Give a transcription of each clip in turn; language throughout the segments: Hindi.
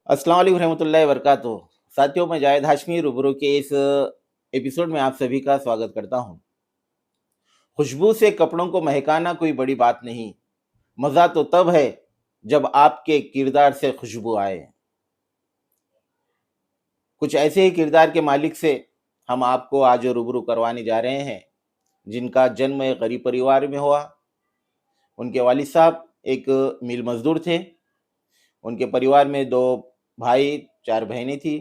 अस्सलाम वालेकुम रहमतुल्लाहि व बरकातुहू। साथियों, मैं जायद हाशमी रूबरू के इस एपिसोड में आप सभी का स्वागत करता हूँ। खुशबू से कपड़ों को महकाना कोई बड़ी बात नहीं, मज़ा तो तब है जब आपके किरदार से खुशबू आए। कुछ ऐसे ही किरदार के मालिक से हम आपको आज रूबरू करवाने जा रहे हैं, जिनका जन्म एक गरीब परिवार में हुआ। उनके वालिद साहब एक मिल मजदूर थे। उनके परिवार में 2 भाई, 4 बहनें थी।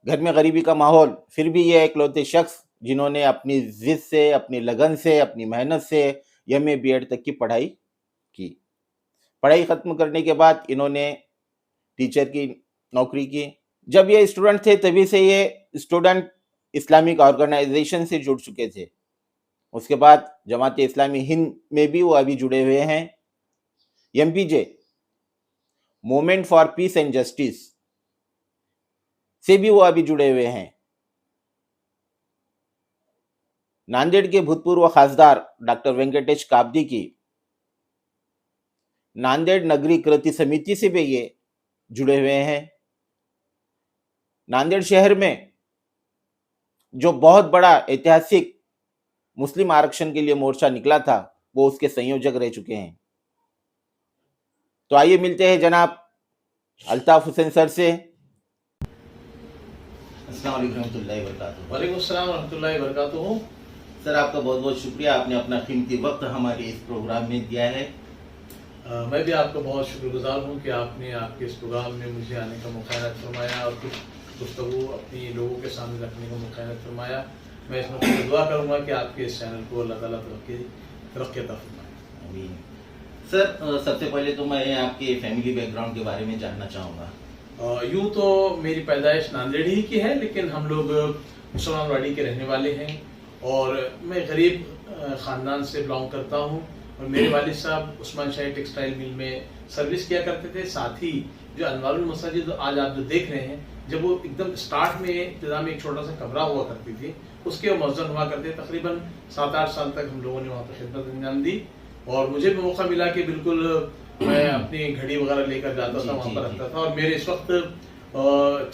घर में गरीबी का माहौल, फिर भी ये इकलौते शख्स जिन्होंने अपनी ज़िद से, अपनी लगन से, अपनी मेहनत से एमए बीएड तक की पढ़ाई की। पढ़ाई ख़त्म करने के बाद इन्होंने टीचर की नौकरी की। जब ये स्टूडेंट थे तभी से ये स्टूडेंट इस्लामिक ऑर्गेनाइजेशन से जुड़ चुके थे। उसके बाद जमात इस्लामी हिंद में भी वो अभी जुड़े हुए हैं। MPJ, movement for piece and justice से भी वो अभी जुड़े हुए हैं। नांदेड़ के भूतपूर्व खासदार डॉक्टर वेंकटेश काब्दी की नांदेड़ नगरी कृति समिति से भी ये जुड़े हुए हैं। नांदेड़ शहर में जो बहुत बड़ा ऐतिहासिक मुस्लिम आरक्षण के लिए मोर्चा निकला था, वो उसके संयोजक रह चुके हैं। तो आइए मिलते हैं जनाब अल्ताफ हुसैन सर से। अस्सलाम वालेकुम रहमतुल्लाहि व बरकातुहू। वालेकुम अस्सलाम रहमतुल्लाहि व बरकातुहू। सर, आपका बहुत बहुत शुक्रिया, आपने अपना कीमती वक्त हमारे इस प्रोग्राम में दिया है। मैं भी आपका बहुत शुक्रगुजार हूँ कि आपने आपके इस प्रोग्राम में मुझे आने का मौका इनायत फरमाया और कुछ गुफ्तगू अपनी लोगों के सामने रखने का मौका इनायत फरमाया। मैं इसमें खुद दुआ करूँगा कि आपके इस चैनल को अल्लाह ताला तरक्की अता फरमाए। आमीन। सर, सबसे पहले तो मैं आपके फैमिली बैकग्राउंड के बारे में जानना चाहूँगा। यूँ तो मेरी पैदाइश नांदेड़ ही की है, लेकिन हम लोग मुसलमानवाड़ी के रहने वाले हैं और मैं गरीब ख़ानदान से बिलोंग करता हूँ। और मेरे वालिद साहब उस्मान शाही टेक्सटाइल मिल में सर्विस किया करते थे। साथ ही जो अनवारुल मसाजिद आज आप जो देख रहे हैं, जब वो एकदम स्टार्ट में इब्तिदा में एक छोटा सा कमरा हुआ करती थी, उसके मुअज्जिन हुआ करते। तकरीबन 7-8 साल तक हम लोगों ने वहाँ पर खिदमत अंजाम दी और मुझे भी मौका मिला कि बिल्कुल मैं अपनी घड़ी वगैरह लेकर जाता था, वहाँ पर रखता था। और मेरे इस वक्त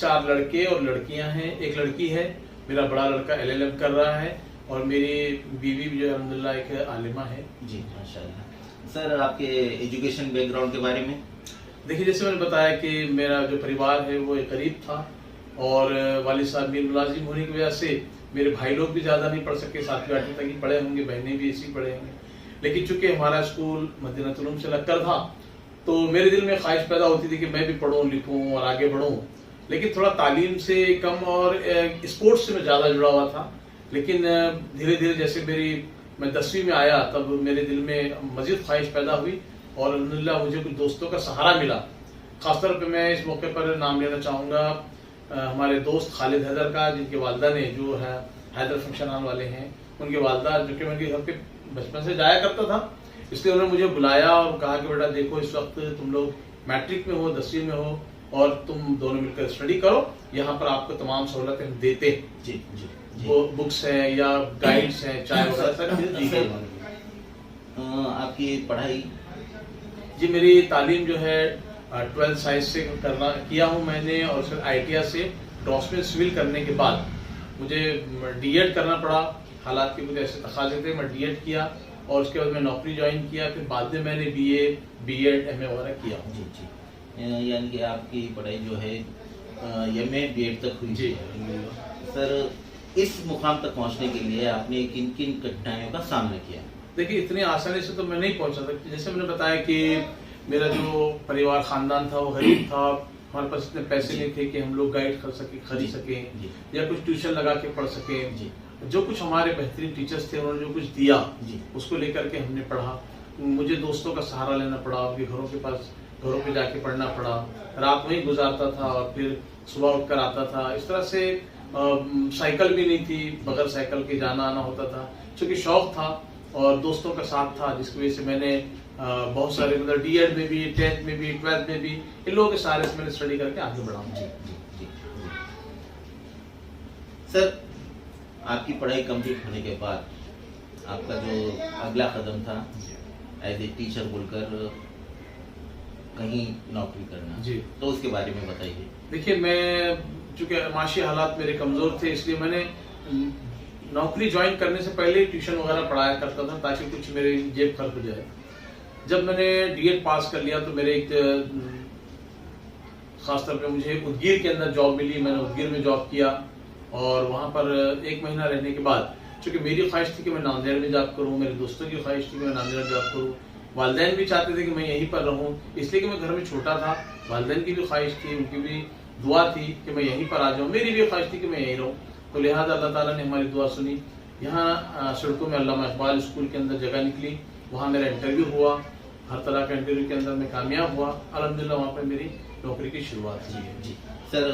4 लड़के और लड़कियां हैं। एक लड़की है, मेरा बड़ा लड़का LLM कर रहा है और मेरी बीवी भी जो अल्हम्दुलिल्लाह एक आलिमा है। जी माशाल्लाह। सर, आपके एजुकेशन बैकग्राउंड के बारे में? देखिए, जैसे मैंने बताया कि मेरा जो परिवार है वो एक गरीब था और वालिद साहब मिल मुलाजिम होने की वजह से मेरे भाई लोग भी ज़्यादा नहीं पढ़ सके, 7वीं 8वीं तक ही पढ़े होंगे, बहनें भी ऐसी पढ़े होंगे। लेकिन चूंकि हमारा स्कूल मदीनतुल उलूम से लगकर था, तो मेरे दिल में ख्वाहिश पैदा होती थी कि मैं भी पढ़ूँ लिखूँ और आगे बढ़ूँ। लेकिन थोड़ा तालीम से कम और स्पोर्ट्स से मैं ज़्यादा जुड़ा हुआ था। लेकिन धीरे धीरे जैसे मैं 10वीं में आया, तब मेरे दिल में मज़ीद ख्वाहिश पैदा हुई और अल्हम्दुलिल्लाह मुझे कुछ दोस्तों का सहारा मिला। ख़ासतौर पे मैं इस मौके पर नाम लेना चाहूँगा हमारे दोस्त खालिद हैदर का, जिनके वालदा ने जो है हैदर फंक्शन वाले हैं, उनके वालदा, जो कि मैं उनके घर पे बचपन से जाया करता था। इसलिए उन्होंने मुझे बुलाया और कहा कि बेटा देखो, इस वक्त तुम लोग मैट्रिक में हो, 10वीं में हो और तुम दोनों मिलकर स्टडी करो, यहाँ पर आपको तमाम सहूलतें हम देते हैं। जी जी, वो बुक्स हैं या गाइड्स हैं, चाय वगैरह सारी दी गई। आपकी पढ़ाई? जी, मेरी तालीम जो है 12th साइंस से किया हूँ मैंने और फिर ITIA से ड्रॉसमेन सिविल करने के बाद मुझे D.Ed करना पड़ा। हालात के मुझे ऐसे तकाजे थे, मैं D.Ed किया और उसके बाद मैं नौकरी ज्वाइन किया। फिर बाद में मैंने BA, B.Ed, MA वगैरह किया। जी जी, यानी कि आपकी पढ़ाई जो है MA B.Ed तक हुई। जी सर, इस मुकाम तक पहुंचने के लिए आपने किन किन कठिनाइयों का सामना किया? देखिए, इतनी आसानी से तो मैं नहीं पहुंचा था। जैसे मैंने बताया कि मेरा जो परिवार खानदान था वो गरीब था, हमारे पास इतने पैसे नहीं थे कि हम लोग गाइड कर सके, खरीद सकें या कुछ ट्यूशन लगा के पढ़ सकें। जो कुछ हमारे बेहतरीन टीचर्स थे उन्होंने जो कुछ दिया उसको लेकर के हमने पढ़ा। मुझे दोस्तों का सहारा लेना पड़ा, उनके घरों पे जाके पढ़ना पड़ा। रात वहीं गुजारता था और फिर सुबह उठकर आता था। इस तरह से साइकिल भी नहीं थी, बगैर साइकिल के जाना आना होता था। चूँकि शौक था और दोस्तों का साथ था, जिसकी वजह से मैंने बहुत सारे मतलब D.Ed में भी, 10th में भी, 12th में भी इन लोगों के सहारे से मैंने स्टडी करके आगे बढ़ा। सर, आपकी पढ़ाई कंप्लीट होने के बाद आपका जो अगला कदम था एज ए टीचर बोलकर, कहीं नौकरी करना, जी। तो उसके बारे में बताइए। देखिए, मैं चूंकि माशी हालात मेरे कमज़ोर थे, इसलिए मैंने नौकरी ज्वाइन करने से पहले ट्यूशन वगैरह पढ़ाया करता था ताकि कुछ मेरे जेब खर्च हो जाए। जब मैंने डीएड पास कर लिया तो मेरे एक खास तौर पे मुझे उदगीर के अंदर जॉब मिली। मैंने उदगीर में जॉब किया और वहाँ पर 1 महीना रहने के बाद, चूँकि मेरी ख्वाहिश थी कि मैं नांदेड़ में जॉब करूँ, मेरे दोस्तों की ख्वाहिश थी कि मैं नांदेड़ में जॉब करूँ, वालिदैन भी चाहते थे कि मैं यहीं पर रहूँ, इसलिए कि मैं घर में छोटा था। वालिदैन की भी ख्वाहिश थी, उनकी भी दुआ थी कि मैं यहीं पर आ जाऊँ, मेरी भी ख्वाहिश थी कि मैं यहीं रहूँ। तो लिहाजा अल्लाह ताला ने हमारी दुआ सुनी। यहाँ सड़कों में अल्लामा इकबाल स्कूल के अंदर जगह निकली, वहाँ मेरा इंटरव्यू हुआ। हर तरह के इंटरव्यू के अंदर मैं कामयाब हुआ। अल्हम्दुलिल्लाह वहाँ पर मेरी नौकरी की शुरुआत हुई है। जी सर,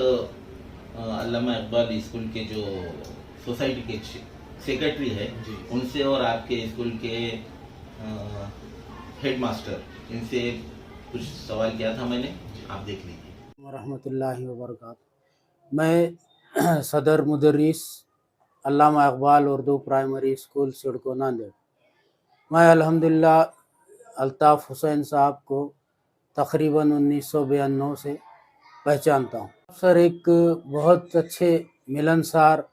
अल्लामा इकबाल स्कूल के जो सोसाइटी के सेक्रेटरी है, जी। उनसे और आपके स्कूल के हेड मास्टर, इनसे कुछ सवाल किया था मैंने, आप देख लीजिए। रहमतुल्लाहि व बरकातहू। मैं सदर मुदर्रिस अल्लामा इकबाल उर्दू प्राइमरी स्कूल सिडको नांदेड़। मैं अल्हम्दुलिल्लाह अल्ताफ़ हुसैन साहब को तकरीबन 1992 से पहचानता हूँ। सर एक बहुत अच्छे मिलनसार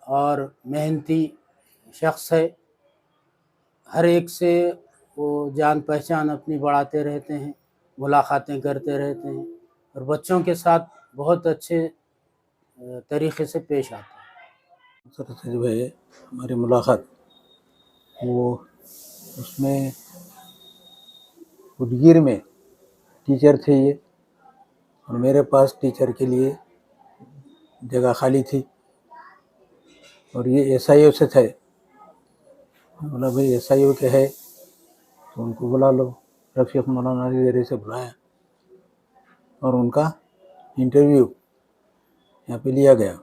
और मेहनती शख्स है। हर एक से वो जान पहचान अपनी बढ़ाते रहते हैं, मुलाकातें करते रहते हैं और बच्चों के साथ बहुत अच्छे तरीक़े से पेश आते हैं। सर से जो है हमारी मुलाकात, वो उसमें उदगीर में टीचर थे ये, और मेरे पास टीचर के लिए जगह खाली थी और ये एसआईओ से थे। बोला भाई एसआईओ के है तो उनको बुला लो। रफ़ीक मौलाना ज़ेरे से बुलाया और उनका इंटरव्यू यहाँ पे लिया गया।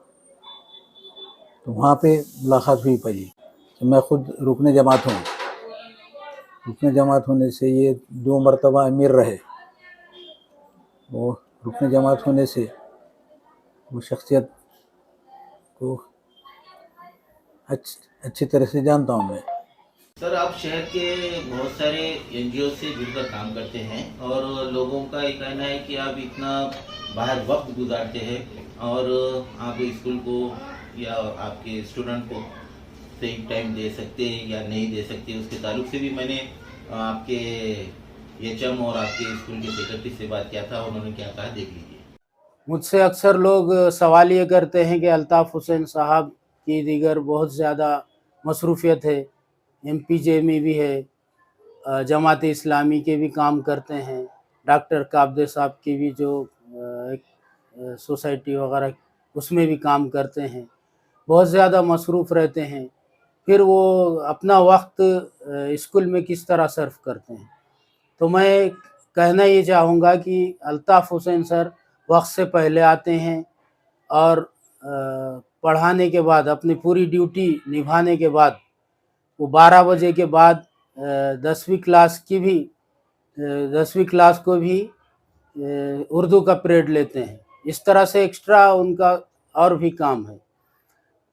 तो वहाँ पे मुलाकात हुई पहली। तो मैं ख़ुद रुकने जमात हूँ। रुकने जमात होने से ये 2 मरतबा अमीर रहे। वो रुकने जमात होने से वो शख्सियत को अच्छी तरह से जानता हूँ मैं। सर, आप शहर के बहुत सारे एनजीओ से जुड़कर काम करते हैं और लोगों का ये कहना है कि आप इतना बाहर वक्त गुजारते हैं और आप स्कूल को या आपके स्टूडेंट को सही टाइम दे सकते हैं या नहीं दे सकते। उसके ताल्लुक से भी मैंने आपके एचएम और आपके स्कूल के सेक्रेटरी से बात किया था, उन्होंने क्या कहा देख लीजिए। मुझसे अक्सर लोग सवाल ये करते हैं कि अल्ताफ़ हुसैन साहब की दीगर बहुत ज़्यादा मसरूफ़ियत है, एमपीजे में भी है, जमात इस्लामी के भी काम करते हैं, डॉक्टर काबदे साहब की भी जो एक सोसाइटी वगैरह उसमें भी काम करते हैं, बहुत ज़्यादा मसरूफ़ रहते हैं, फिर वो अपना वक्त स्कूल में किस तरह सर्व करते हैं। तो मैं कहना ये चाहूँगा कि अल्ताफ़ हुसैन सर वक्त से पहले आते हैं और पढ़ाने के बाद अपनी पूरी ड्यूटी निभाने के बाद वो 12 बजे के बाद 10वीं क्लास की भी 10वीं क्लास को भी उर्दू का पीरियड लेते हैं। इस तरह से एक्स्ट्रा उनका और भी काम है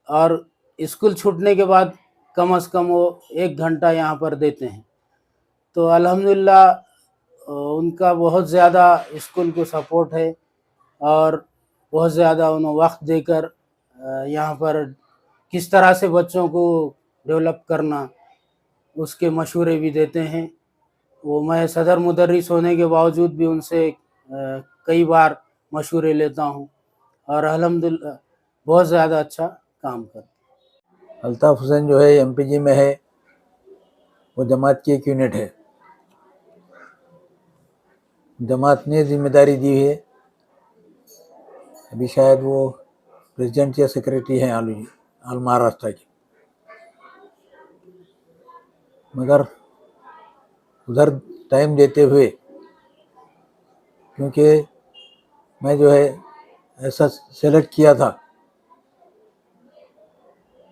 और स्कूल छूटने के बाद कम से कम वो 1 घंटा यहाँ पर देते हैं। तो अल्हम्दुलिल्लाह उनका बहुत ज़्यादा स्कूल को सपोर्ट है और बहुत ज़्यादा उन्हें वक्त देकर यहाँ पर किस तरह से बच्चों को डेवलप करना उसके मशवरे भी देते हैं। वो मैं सदर मुदर्रिस होने के बावजूद भी उनसे कई बार मशवरे लेता हूँ और अल्हम्दुलिल्लाह बहुत ज़्यादा अच्छा काम करते हैं। अल्ताफ़ हुसैन जो है एमपीजी में है, वो जमात की एक यूनिट है। जमात ने जिम्मेदारी दी है, अभी शायद वो प्रेसिडेंट या सेक्रेटरी हैं ऑल महाराष्ट्र के, मगर उधर टाइम देते हुए, क्योंकि मैं जो है ऐसा सेलेक्ट किया था,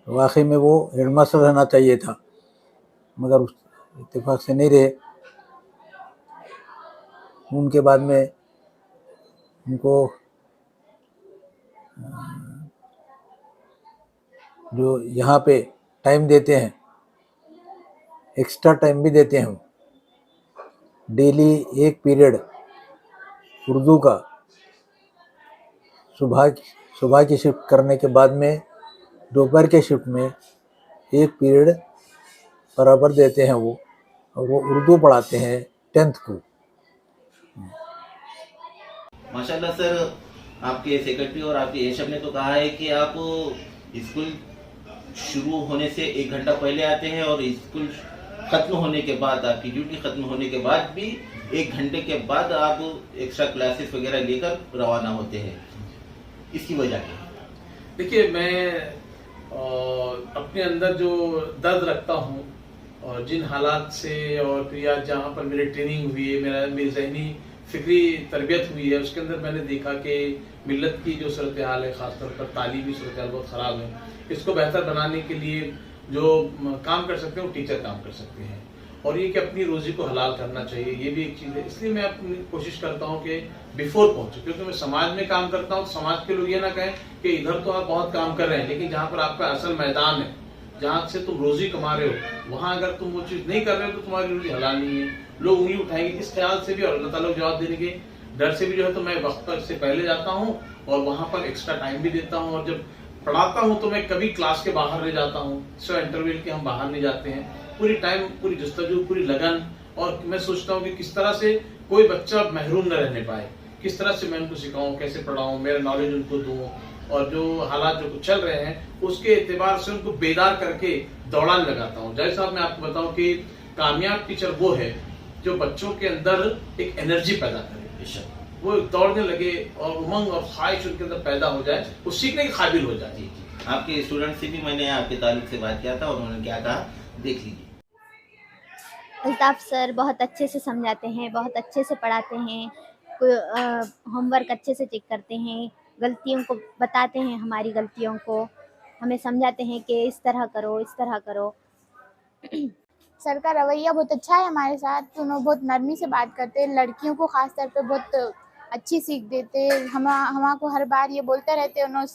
वाकई में वो हेडमास्टर रहना चाहिए था, मगर उस इत्तेफाक से नहीं रहे। उनके बाद में उनको जो यहाँ पे टाइम देते हैं, एक्स्ट्रा टाइम भी देते हैं। डेली एक पीरियड उर्दू का सुबह की शिफ्ट करने के बाद में दोपहर के शिफ्ट में एक पीरियड बराबर देते हैं वो, और वो उर्दू पढ़ाते हैं 10th को। माशाल्लाह सर, आपके सेक्रेटरी और आपके एशब ने तो कहा है कि आप स्कूल शुरू होने से 1 घंटा पहले आते हैं और स्कूल खत्म होने के बाद, आपकी ड्यूटी खत्म होने के बाद भी 1 घंटे के बाद आप एक्स्ट्रा क्लासेस वगैरह लेकर रवाना होते हैं। इसकी वजह क्या है? देखिए, मैं अपने अंदर जो दर्द रखता हूँ और जिन हालात से और फिर या जहाँ पर मेरी ट्रेनिंग हुई है, मेरी जहनी फिक्री तरबियत हुई है, उसके अंदर मैंने देखा कि मिल्लत की जो सूरत हाल है, ख़ासतौर पर तालीमी सूरत हाल बहुत ख़राब है। इसको बेहतर बनाने के लिए जो काम कर सकते हैं वो टीचर काम कर सकते हैं, और ये कि अपनी रोज़ी को हलाल करना चाहिए, ये भी एक चीज़ है। इसलिए मैं अपनी कोशिश करता हूँ कि बिफोर पहुँचूँ, क्योंकि मैं समाज में काम करता हूँ। समाज के लोग ये ना कहें कि इधर तो आप बहुत काम कर रहे हैं, लेकिन जहाँ पर आपका असल मैदान है, जहाँ से तुम रोज़ी कमा रहे हो, वहाँ अगर तुम वो चीज़ नहीं कर रहे हो तो तुम्हारी रोज़ी हलाल नहीं है, लोग उंगली उठाएंगे। इस ख्याल से भी और अल्लाह ताला को जवाब देने के डर से भी जो है तो मैं वक्त पर से पहले जाता हूँ और वहाँ पर एक्स्ट्रा टाइम भी देता हूँ। और जब पढ़ाता हूँ तो मैं कभी क्लास के बाहर नहीं जाता हूँ, सिवाय इंटरवल के हम बाहर नहीं जाते हैं। पूरी टाइम, पूरी जस्तजू, पूरी लगन, और मैं सोचता हूँ कि किस तरह से कोई बच्चा महरूम न रहने पाए, किस तरह से मैं उनको सिखाऊं, कैसे पढ़ाऊं, मेरा नॉलेज उनको दूं, और जो हालात जो चल रहे हैं उसके एतबार से उनको बेदार करके दौड़ाने लगाता हूँ। जैसे साहब, मैं आपको बताऊं कि कामयाब टीचर वो है जो बच्चों के अंदर एक एनर्जी पैदा करे, वो दौड़ने लगे और उमंग और ख्वाहिश उनके अंदर पैदा हो जाए, वो सीखने के काबिल हो जाए। आपके स्टूडेंट से भी मैंने आपके ताल्लुक से बात किया था और उन्होंने क्या कहा, देख लीजिए। अल्ताफ सर बहुत अच्छे से समझाते हैं, बहुत अच्छे से पढ़ाते हैं, होमवर्क अच्छे से चेक करते हैं, गलतियों को बताते हैं, हमारी गलतियों को हमें समझाते हैं कि इस तरह करो, इस तरह करो। सर का रवैया बहुत अच्छा है हमारे साथ, उन्होंने बहुत नरमी से बात करते हैं, लड़कियों को ख़ास तौर पे बहुत अच्छी सीख देते हैं। हमको हर बार ये बोलते रहते हैं उन्होंने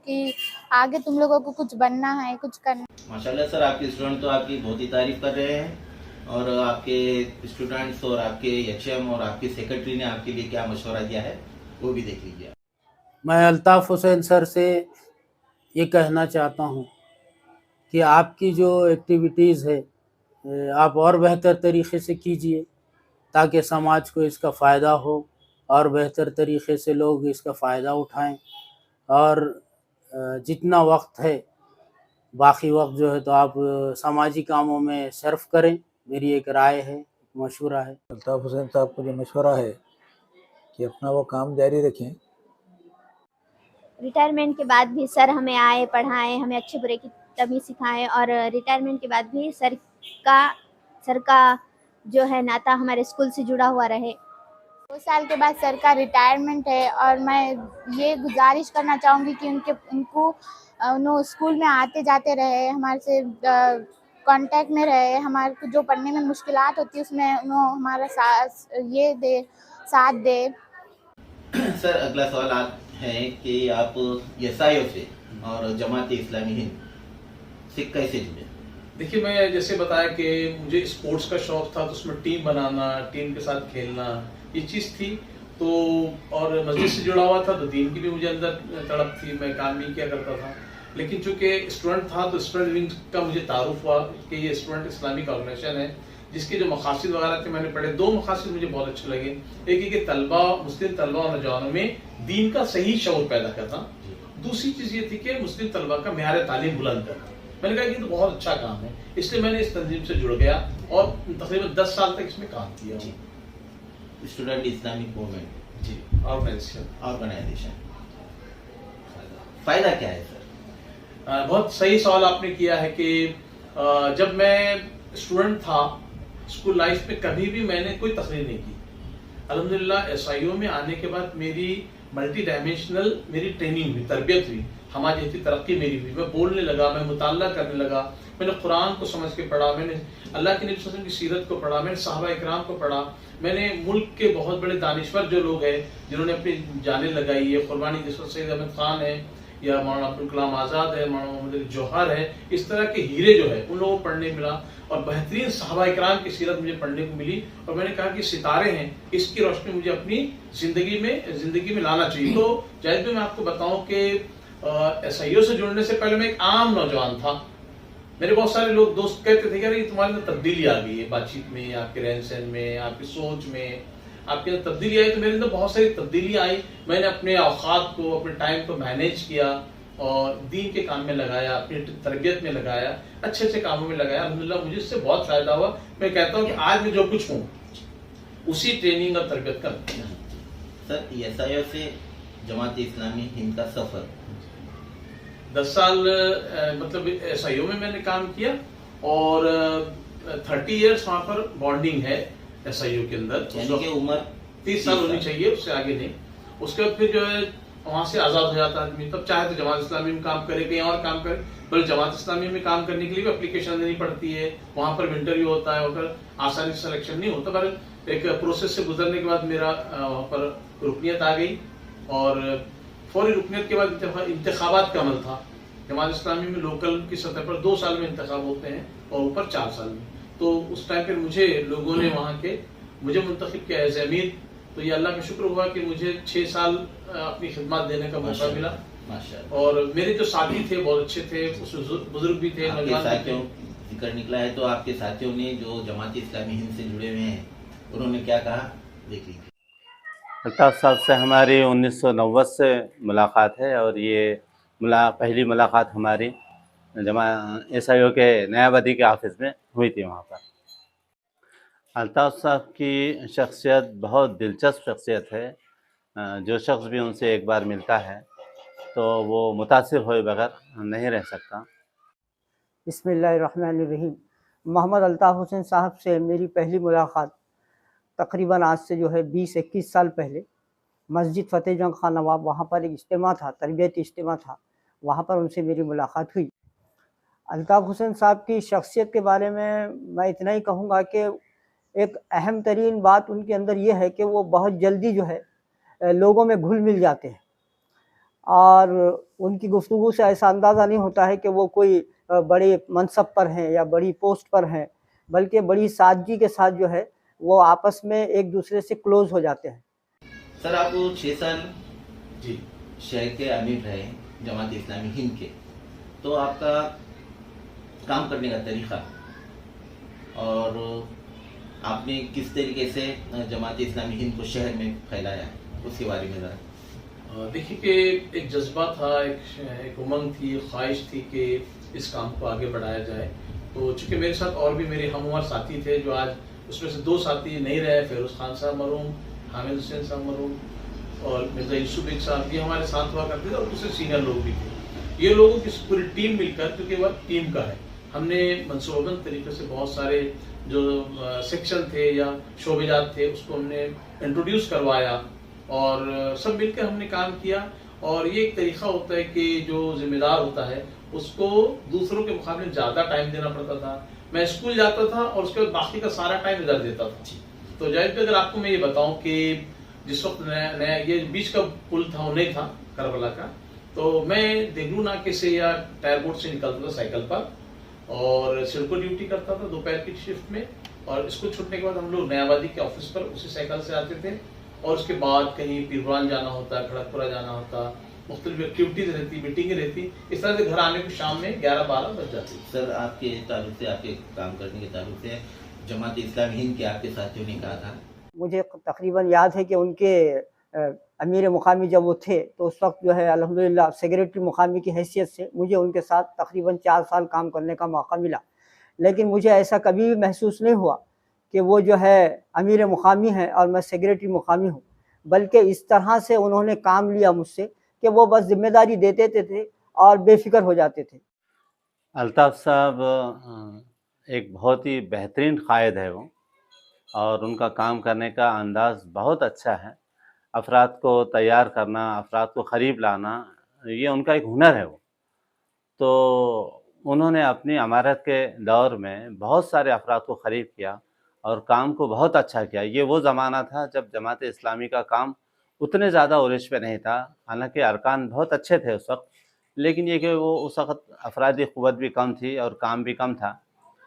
कि आगे तुम लोगों को कुछ बनना है, कुछ करना। माशाल्लाह सर, आपके स्टूडेंट तो आपकी बहुत ही तारीफ कर रहे हैं, और आपके स्टूडेंट्स और आपके एचएम और आपके सेक्रेटरी ने आपके लिए क्या मशवरा दिया है वो भी देख लीजिए। मैं अल्ताफ़ हुसैन सर से ये कहना चाहता हूँ कि आपकी जो एक्टिविटीज़ है आप और बेहतर तरीक़े से कीजिए, ताकि समाज को इसका फ़ायदा हो और बेहतर तरीक़े से लोग इसका फ़ायदा उठाएं। और जितना वक्त है, बाकी वक्त जो है तो आप समाजी कामों में सर्फ करें, मेरी एक राय है, मशवरा है। अल्ताफ़ हुसैन साहब को जो मशवरा है कि अपना वो काम जारी रखें। रिटायरमेंट के बाद भी सर हमें आए, पढ़ाएं, हमें अच्छे बुरे की तमीज़ सिखाएं, और रिटायरमेंट के बाद भी सर का जो है नाता हमारे स्कूल से जुड़ा हुआ रहे। 2 साल के बाद सर का रिटायरमेंट है, और मैं ये गुजारिश करना चाहूँगी कि उनको स्कूल में आते जाते रहे, हमारे से कांटेक्ट में रहे, हमारे को जो पढ़ने में मुश्किलात होती है उसमें उन्होंने हमारा साथ दे। सर, अगला सवाल है कि आप एसआईओ से और जमात इस्लामी हिंद से कैसे जुड़े? देखिए, मैं जैसे बताया कि मुझे स्पोर्ट्स का शौक था, तो उसमें टीम बनाना, टीम के साथ खेलना, ये चीज़ थी। तो और मस्जिद से जुड़ा हुआ था तो दीन की भी मुझे अंदर तड़प थी, मैं काम भी किया करता था। लेकिन चूंकि स्टूडेंट था तो स्टूडेंट विंग का मुझे तारुफ हुआ कि ये स्टूडेंट इस्लामिक ऑर्गेनाइजेशन है, जिसके जो मकासद वगैरह थे मैंने पढ़े। 2 मकासद मुझे बहुत अच्छे लगे। एक है कि मुस्लिम तलबा और नौजवानों में दीन का सही शऊर पैदा करना। दूसरी चीज़ ये थी कि मुस्लिम तलबा का मेयार तालीम बुलंद करना। मैंने कहा कि ये तो बहुत अच्छा काम है, इसलिए मैंने इस तंजीम से जुड़ गया और तकरीबन 10 साल तक इसमें काम किया। स्टूडेंट इस्लामिक मूवमेंट जी, ऑर्गेनाइजेशन फ़ायदा क्या है सर? बहुत सही सवाल आपने किया है कि जब मैं स्टूडेंट था, स्कूल लाइफ में कभी भी मैंने कोई तकरीर नहीं की। अल्हम्दुलिल्लाह एसआईओ में आने के बाद मेरी मल्टी डायमेंशनल मेरी ट्रेनिंग हुई, तरबियत हुई, हमारी जैसी तरक्की मेरी हुई। मैं बोलने लगा, मैं मुताल्ला करने लगा, मैंने कुरान को समझ के पढ़ा, मैंने अल्लाह के नबी सल्लल्लाहु अलैहि वसल्लम की सीरत को पढ़ा, मैंने सहाबा इकराम को पढ़ा, मैंने मुल्क के बहुत बड़े दानिश्वर जो लोग हैं जिन्होंने अपनी जानें लगाई है, कुर्बानी जिस वक्त सैयद अहमद खान है, या मौलाना अब्दुल कलाम आज़ाद है, मौलाना मोहम्मद अली जौहर है, इस तरह के हीरे जो है उन लोगों को पढ़ने मिला और बेहतरीन सहाबा इकराम की सीरत मुझे पढ़ने को मिली। और मैंने कहा कि सितारे हैं, इसकी रोशनी मुझे अपनी जिंदगी में लाना चाहिए। तो जाहिद भाई, मैं आपको बताऊं कि SIO से जुड़ने से पहले मैं एक आम नौजवान था। मेरे बहुत सारे लोग दोस्त कहते थे कि अरे तुम्हारे अंदर तब्दीली आ गई है, बातचीत में, आपके रहन सहन में, आपकी सोच में, आपके अंदर तब्दीली आई। तो मेरे अंदर बहुत सारी तब्दीली आई। मैंने अपने औकात को, अपने टाइम को मैनेज किया और दीन के काम में लगाया, अपनी तरबियत में लगाया, अच्छे अच्छे कामों में लगाया। अल्हम्दुलिल्लाह मुझे इससे बहुत फायदा हुआ। मैं कहता हूँ कि आज मैं जो कुछ हूँ उसी ट्रेनिंग और तरबियत का। सर, SIO से जमात इस्लामी हिंद का सफर 10 साल मतलब SIO में मैंने काम किया और 30 इयर्स वहाँ पर बॉन्डिंग है SIO के अंदर। यानी कि उम्र 30 साल होनी चाहिए, उससे आगे नहीं। उसके बाद फिर जो है वहाँ से आज़ाद हो जाता आदमी, तब चाहे तो जमात इस्लामी में काम करे, कहीं और काम करे। पर जमात इस्लामी में काम करने के लिए भी एप्लीकेशन देनी पड़ती है, वहाँ पर इंटरव्यू होता है, वहाँ पर आसानी से सिलेक्शन नहीं होता। पर एक प्रोसेस से गुजरने के बाद मेरा वहाँ पर रुकनियत आ गई और फौरी रुकनियत के बाद इंतखाबात का अमल था। जमात इस्लामी में लोकल की सतह पर 2 साल में इंतखाब होते हैं और ऊपर 4 साल में। तो उस टाइम पर मुझे लोगों ने वहाँ के मुझे मुंतखब किया एज अमीर। तो ये अल्लाह का शुक्र हुआ कि मुझे 6 साल अपनी खिदमत देने का मौका मिला। माशाअल्लाह। और मेरे जो साथी थे बहुत अच्छे थे, उसमें बुजुर्ग भी थे, आपके नौजवान भी थे। साथियों जिक्र निकला है, तो आपके साथियों ने जो जमात इस्लामी हिंद से जुड़े हुए हैं उन्होंने क्या कहा, देख लीजिए। अल्ताफ़ साहब से हमारी 1990 से मुलाकात है और ये पहली मुलाकात हमारी SIO के नयाबदी के ऑफिस में हुई थी। वहाँ पर अल्ताफ़ साहब की शख्सियत बहुत दिलचस्प शख्सियत है। जो शख्स भी उनसे एक बार मिलता है तो वो मुतासिर हुए बगैर नहीं रह सकता। बिस्मिल्लाहिर्रहमानिर्रहीम। मोहम्मद अल्ताफ़ हुसैन साहब से मेरी पहली मुलाकात तकरीबन आज से जो है 20-21 साल पहले मस्जिद फ़तेह जंग खान नवाब, वहाँ पर एक इज्तिमा था, तरबियती इज्तिमा था, वहाँ पर उनसे मेरी मुलाकात हुई। अल्ताफ़ हुसैन साहब की शख्सियत के बारे में मैं इतना ही कहूँगा कि एक अहम तरीन बात उनके अंदर ये है कि वो बहुत जल्दी जो है लोगों में घुल मिल जाते हैं और उनकी गुफ्तगू से ऐसा अंदाज़ा नहीं होता है कि वो कोई बड़े मनसब पर हैं या बड़ी पोस्ट पर हैं, बल्कि बड़ी सादगी के साथ जो है वो आपस में एक दूसरे से क्लोज़ हो जाते हैं। सर, आप 6 साल जी शहर के अमीर रहे जमात इस्लामी हिंद के, तो आपका काम करने का तरीका और आपने किस तरीके से जमात इस्लामी हिंद को शहर में फैलाया, उसके बारे में ज़रा। देखिए कि एक जज्बा था, एक उमंग थी, ख्वाहिश थी कि इस काम को आगे बढ़ाया जाए। तो चूँकि मेरे साथ और भी मेरे हम उम्र साथी थे, जो आज उसमें से 2 साथी नहीं रहे, फिरोज़ खान साहब मरहूम, हामिद हुसैन साहब मरहूम और मिर्ज़ा यूसुफ बेग साहब, ये हमारे साथ हुआ करते थे और दूसरे सीनियर लोग भी थे। ये लोगों की पूरी टीम मिलकर, क्योंकि वह टीम का है, हमने मनसूबाबंद तरीके से बहुत सारे जो सेक्शन थे या शोबेजात थे उसको हमने इंट्रोड्यूस करवाया और सब मिलकर हमने काम किया। और ये एक तरीका होता है कि जो जिम्मेदार होता है उसको दूसरों के मुकाबले ज़्यादा टाइम देना पड़ता था। मैं स्कूल जाता था और उसके बाद बाकी का सारा टाइम इधर देता था। तो जाहिर पे अगर आपको मैं ये बताऊं कि जिस वक्त नया ये बीच का पुल था, वो नहीं था करबला का, तो मैं देगलू नाके से या टायर बोर्ड से निकलता था साइकिल पर और सिडको ड्यूटी करता था दोपहर की शिफ्ट में। और स्कूल छूटने के बाद हम लोग नयाबादी के ऑफिस पर उसी साइकिल से आते थे और उसके बाद कहीं पीरवान जाना होता, खड़गपुरा जाना होता, मुख्तलिफ एक्टिविटीज रहती, मीटिंगें रहती। इस तरह से घर आने को शाम में 11-12 बज जाती। सर, आपके ताल्लुक से, आपके काम करने के ताल्लुक से जमात इस्लामी हिंद के आपके साथियों ने कहा था, मुझे तकरीबन याद है कि उनके अमीर मुकामी जब वो थे तो उस वक्त जो है अल्हम्दुलिल्लाह सेक्रेटरी मुकामी की हैसियत से मुझे उनके साथ तकरीबन 4 साल काम करने का मौका मिला। लेकिन मुझे ऐसा कभी भी महसूस नहीं हुआ कि वो जो है अमीर मुकामी है और मैं सेक्रेटरी मुकामी हूँ, बल्कि इस तरह से उन्होंने काम लिया मुझसे कि वो बस जिम्मेदारी देते थे और बेफिक्र हो जाते थे। अल्ताफ़ साहब एक बहुत ही बेहतरीन कायद है वो, और उनका काम करने का अंदाज़ बहुत अच्छा है। अफराद को तैयार करना, अफराद को क़रीब लाना, ये उनका एक हुनर है वो। तो उन्होंने अपनी अमारत के दौर में बहुत सारे अफराद को क़रीब किया और काम को बहुत अच्छा किया। ये वो ज़माना था जब जमात-ए-इस्लामी का काम उतने ज़्यादा उरिश पे नहीं था, हालांकि अरकान बहुत अच्छे थे उस वक्त, लेकिन ये कि वो उस वक़्त अफ़रादी क़ुव्वत भी कम थी और काम भी कम था,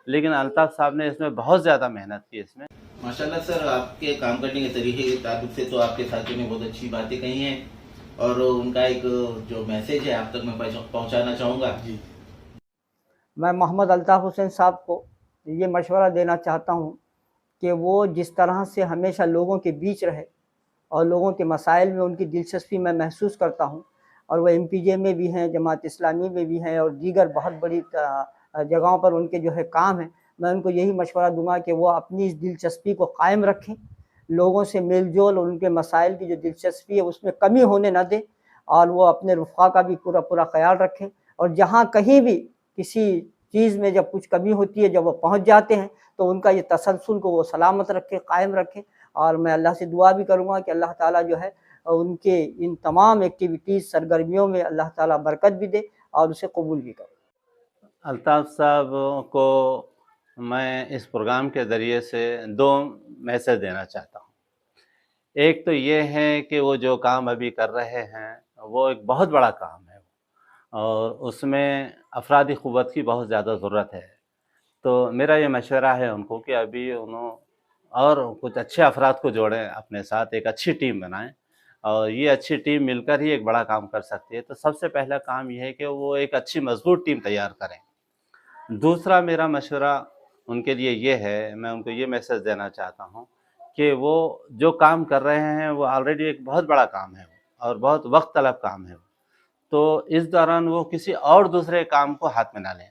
लेकिन अल्ताफ़ साहब ने इसमें बहुत ज़्यादा मेहनत की इसमें। माशाल्लाह सर, आपके काम करने के तरीके के ताल्लुक से तो आपके साथियों ने बहुत अच्छी बातें कही हैं और उनका एक जो मैसेज है आप तक मैं पहुंचाना चाहूँगा। जी। मैं मोहम्मद अल्ताफ़ हुसैन साहब को ये मशवरा देना चाहता हूँ कि वो जिस तरह से हमेशा लोगों के बीच रहे और लोगों के मसाइल में उनकी दिलचस्पी मैं महसूस करता हूँ, और वह MPJ में भी हैं, जमात इस्लामी में भी हैं और दीगर बहुत बड़ी जगहों पर उनके जो है काम है। मैं उनको यही मशवरा दूंगा कि वो अपनी इस दिलचस्पी को कायम रखें, लोगों से मेल जोल और उनके मसाइल की जो दिलचस्पी है उसमें कमी होने ना दें, और वो अपने रुफ़ा का भी पूरा पूरा ख्याल रखें। और जहाँ कहीं भी किसी चीज़ में जब कुछ कमी होती है, जब वो पहुँच जाते हैं तो उनका ये तसलसल को वो सलामत रखें, कायम रखें। और मैं अल्लाह से दुआ भी करूँगा कि अल्लाह ताला जो है उनके इन तमाम एक्टिविटीज़, सरगर्मियों में अल्लाह ताला बरकत भी दे और उसे कबूल भी करे। अल्ताफ़ साहब को मैं इस प्रोग्राम के ज़रिए से 2 मैसेज देना चाहता हूँ। एक तो ये है कि वो जो काम अभी कर रहे हैं, वो एक बहुत बड़ा काम है और उसमें अफ़रादी क़ुव्वत की बहुत ज़्यादा ज़रूरत है। तो मेरा ये मशवरा है उनको कि अभी और कुछ अच्छे अफ़राद को जोड़ें अपने साथ, एक अच्छी टीम बनाएँ और ये अच्छी टीम मिलकर ही एक बड़ा काम कर सकती है। तो सबसे पहला काम ये है कि वो एक अच्छी मज़बूत टीम तैयार करें। दूसरा मेरा मशवरा उनके लिए ये है, मैं उनको ये मैसेज देना चाहता हूँ कि वो जो काम कर रहे हैं वो ऑलरेडी एक बहुत बड़ा काम है और बहुत वक़्त तलब काम है। तो इस दौरान वो किसी और दूसरे काम को हाथ में ना लें।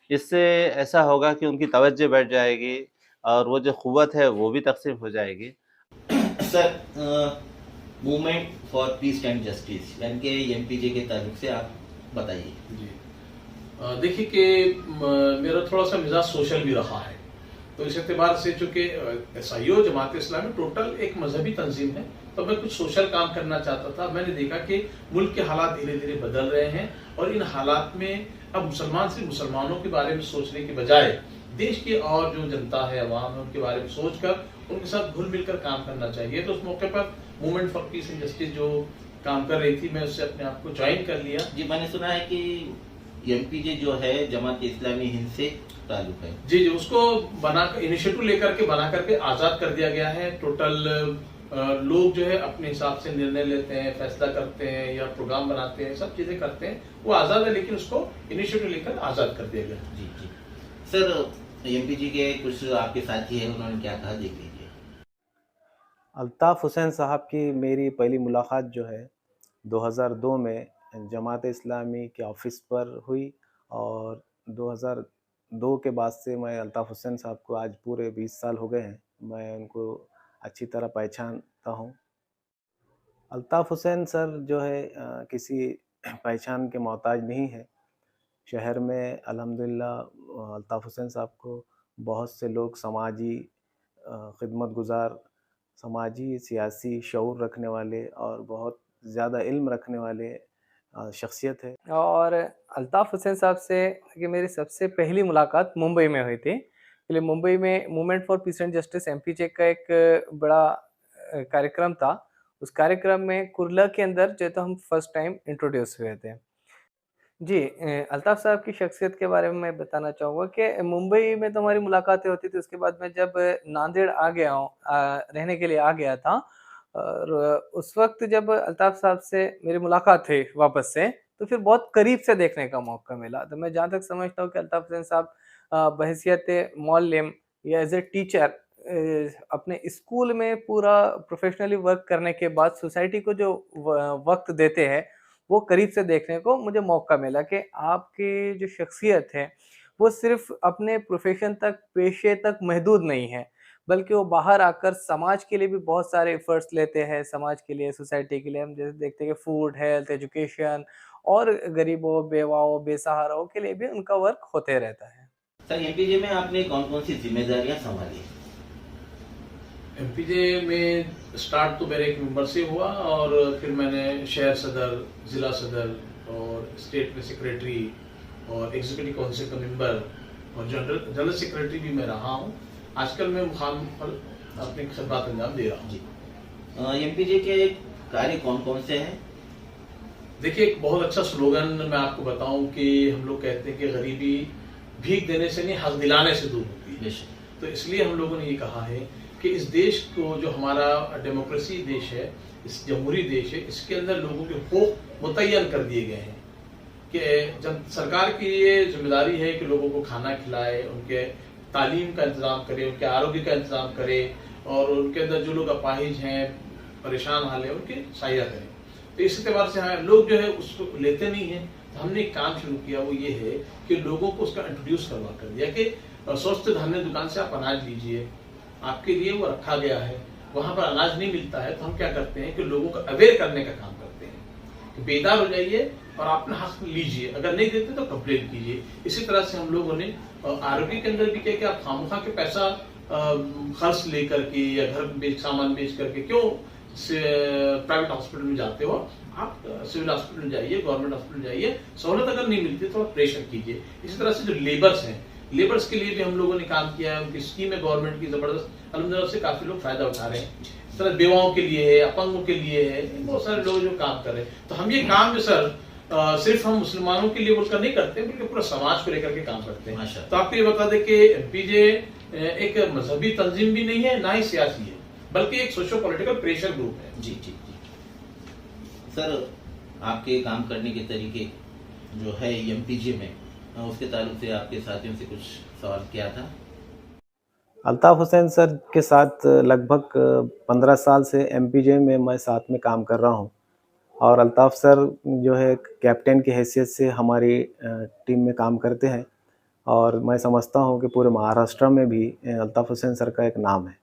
इससे ऐसा होगा कि उनकी तवज्जो बढ़ जाएगी और वो जो क़ुव्वत है वो भी तक़सीम हो जाएगी। Sir, movement for piece and justice यानी कि MPJ के ताल्लुक से आप बताइए। जी, देखिए कि मेरा थोड़ा सा मिजाज सोशल भी रहा है, तो इस एतबार से चूँकि SIO जमात इस्लामी टोटल एक मजहबी तंजीम है, तो मैं कुछ सोशल काम करना चाहता था। मैंने देखा कि मुल्क के हालात धीरे धीरे बदल रहे हैं और इन हालात में अब मुसलमान सिर्फ मुसलमानों के बारे में सोचने के बजाय देश की और जो जनता है, अवाम है, उनके बारे में सोचकर उनके साथ घुल मिलकर काम करना चाहिए। तो उस मौके पर movement for piece and justice जो काम कर रही थी, मैं उससे अपने आप को ज्वाइन कर लिया। जी, मैंने सुना है कि MPJ जो है जमात इस्लामी हिंद से ताल्लुक है। जी, उसको बनाकर इनिशिएटिव लेकर के बना करके आज़ाद कर दिया गया है। टोटल लोग जो है अपने हिसाब से निर्णय लेते हैं, फैसला करते हैं या प्रोग्राम बनाते हैं, सब चीजें करते हैं। वो आज़ाद है, लेकिन उसको इनिशिएटिव लेकर आज़ाद कर दिया गया। जी जी सर, MPJ के कुछ आपके साथी हैं, उन्होंने क्या कहा, देख लीजिए। अल्ताफ़ हुसैन साहब की मेरी पहली मुलाकात जो है 2002 में जमात इस्लामी के ऑफिस पर हुई और 2002 के बाद से मैं अल्ताफ़ हुसैन साहब को आज पूरे 20 साल हो गए हैं, मैं उनको अच्छी तरह पहचानता हूँ। अल्ताफ़ हुसैन सर जो है किसी पहचान के मोहताज नहीं है। शहर में अल्हम्दुलिल्लाह अल्ताफ़ हुसैन साहब को बहुत से लोग समाजी खिदमत गुज़ार, समाजी सियासी शऊर रखने वाले और बहुत ज़्यादा इल्म रखने वाले शख्सियत है। और अल्ताफ़ हुसैन साहब से कि मेरी सबसे पहली मुलाकात मुंबई में हुई थी। पहले मुंबई में movement for piece and justice MPJ का एक बड़ा कार्यक्रम था। उस कार्यक्रम में कुर्ला के अंदर जो तो हम फर्स्ट टाइम इंट्रोड्यूस हुए थे। जी, अल्ताफ़ साहब की शख्सियत के बारे में मैं बताना चाहूँगा कि मुंबई में तो हमारी मुलाकातें होती थी। उसके बाद मैं जब नांदेड़ आ गया हूँ, रहने के लिए आ गया था, और उस वक्त जब अल्ताफ़ साहब से मेरी मुलाकात हुई वापस से, तो फिर बहुत करीब से देखने का मौका मिला। तो मैं जहाँ तक समझता हूँ कि अल्ताफ़ हुसैन साहब बहैसियत मौल्लिम या एज ए टीचर अपने स्कूल में पूरा प्रोफेशनली वर्क करने के बाद सोसाइटी को जो वक्त देते हैं, वो करीब से देखने को मुझे मौका मिला कि आपकी जो शख्सियत है वो सिर्फ अपने प्रोफेशन तक, पेशे तक महदूद नहीं है, बल्कि वो बाहर आकर समाज के लिए भी बहुत सारे एफर्ट्स लेते हैं। समाज के लिए, सोसाइटी के लिए हम जैसे देखते हैं कि फूड, हेल्थ, एजुकेशन और गरीबों, बेवाओं, बेसहाराओं के लिए भी उनका वर्क होते रहता है। सर, MPJ में आपने कौन-कौन सी जिम्मेदारियां संभाली? MPJ में स्टार्ट तो मेरे एक मेंबर से हुआ और फिर मैंने शहर सदर, ज़िला सदर और स्टेट में सेक्रेटरी और एग्जीक्यूटिव काउंसिल का मेंबर और जनरल सेक्रेटरी भी मैं रहा हूँ। आजकल मैं मुखाम पर अपनी खिदमत अंजाम दे रहा हूँ। MPJ के कार्य कौन-कौन से हैं? देखिए, एक बहुत अच्छा स्लोगन मैं आपको बताऊं कि हम लोग कहते हैं कि गरीबी भीख देने से नहीं, हक दिलाने से दूर होती है। तो इसलिए हम लोगों ने ये कहा है कि इस देश को, जो हमारा डेमोक्रेसी देश है, इस जमहूरी देश है, इसके अंदर लोगों के हकूक़ मुतय्यन कर दिए गए हैं कि जब सरकार की ये जिम्मेदारी है कि लोगों को खाना खिलाए, उनके तालीम का इंतज़ाम करे, उनके आरोग्य का इंतज़ाम करे, और उनके अंदर जो लोग अपाहिज हैं, परेशान हाल है, उनकी सहायता करें। तो इस एतबार से लोग जो है उसको लेते नहीं हैं। तो हमने एक काम शुरू किया, वो ये है कि लोगों को उसका इंट्रोड्यूस करवा कर दिया कि स्वस्थ धान्य दुकान से आप अनाज लीजिए, आपके लिए वो रखा गया है, वहाँ पर अनाज नहीं मिलता है। तो हम क्या करते हैं कि लोगों को अवेयर करने का काम करते हैं कि बेदार हो जाइए और अपना हक लीजिए, अगर नहीं देते तो कंप्लेन कीजिए। इसी तरह से हम लोगों ने आरोग्य के अंदर भी किया कि आप खामखा के पैसा खर्च लेकर के या घर सामान बेच करके क्यों प्राइवेट हॉस्पिटल में जाते हो, आप सिविल हॉस्पिटल में जाइए, गवर्नमेंट हॉस्पिटल जाइए, सहूलत अगर नहीं मिलती तो प्रेशर कीजिए। इसी तरह से जो लेबर्स हैं, लेबर्स के लिए भी हम लोगों ने काम किया है, उनकी स्कीम है गवर्नमेंट की जबरदस्त, अल्हम्दुलिल्लाह से काफी लोग फायदा उठा रहे हैं। इस तरह बेवाओं के लिए है, अपंगों के लिए है, बहुत सारे लोग जो काम कर रहे हैं। तो हम ये काम जो सर सिर्फ हम मुसलमानों के लिए बोलकर नहीं करते, बल्कि पूरा समाज को लेकर के काम करते हैं। तो आपको ये बता दें कि एमपीजे एक मजहबी तंजीम भी नहीं है, ना ही सियासी है, बल्कि एक सोशो पॉलिटिकल प्रेशर ग्रुप है। जी जी जी सर, आपके काम करने के तरीके जो है एमपीजे में, उसके ताल्लुक से आपके साथियों से कुछ सवाल किया था। अल्ताफ हुसैन सर के साथ लगभग 15 साल से एमपीजे में मैं साथ में काम कर रहा हूं, और अल्ताफ सर जो है कैप्टन की हैसियत से हमारी टीम में काम करते हैं, और मैं समझता हूं कि पूरे महाराष्ट्र में भी अल्ताफ हुसैन सर का एक नाम है।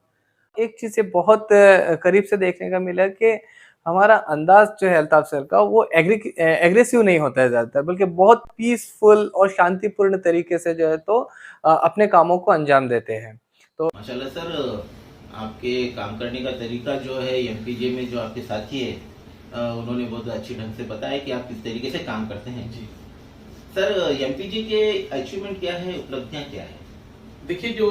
एक चीज़ से बहुत करीब से देखने का मिला कि हमारा अंदाज जो है अल्ताफ सर का, वो एग्रेसिव नहीं होता है ज़्यादातर, बल्कि बहुत पीसफुल और शांतिपूर्ण तरीके से जो है तो अपने कामों को अंजाम देते हैं। तो माशाल्लाह सर, आपके काम करने का तरीका जो है एमपीजे में, जो आपके साथी है उन्होंने बहुत अच्छी ढंग से बताया कि आप किस तरीके से काम करते हैं। जी सर, एमपीजे के अचीवमेंट क्या है, उपलब्धियां क्या है? देखिए, जो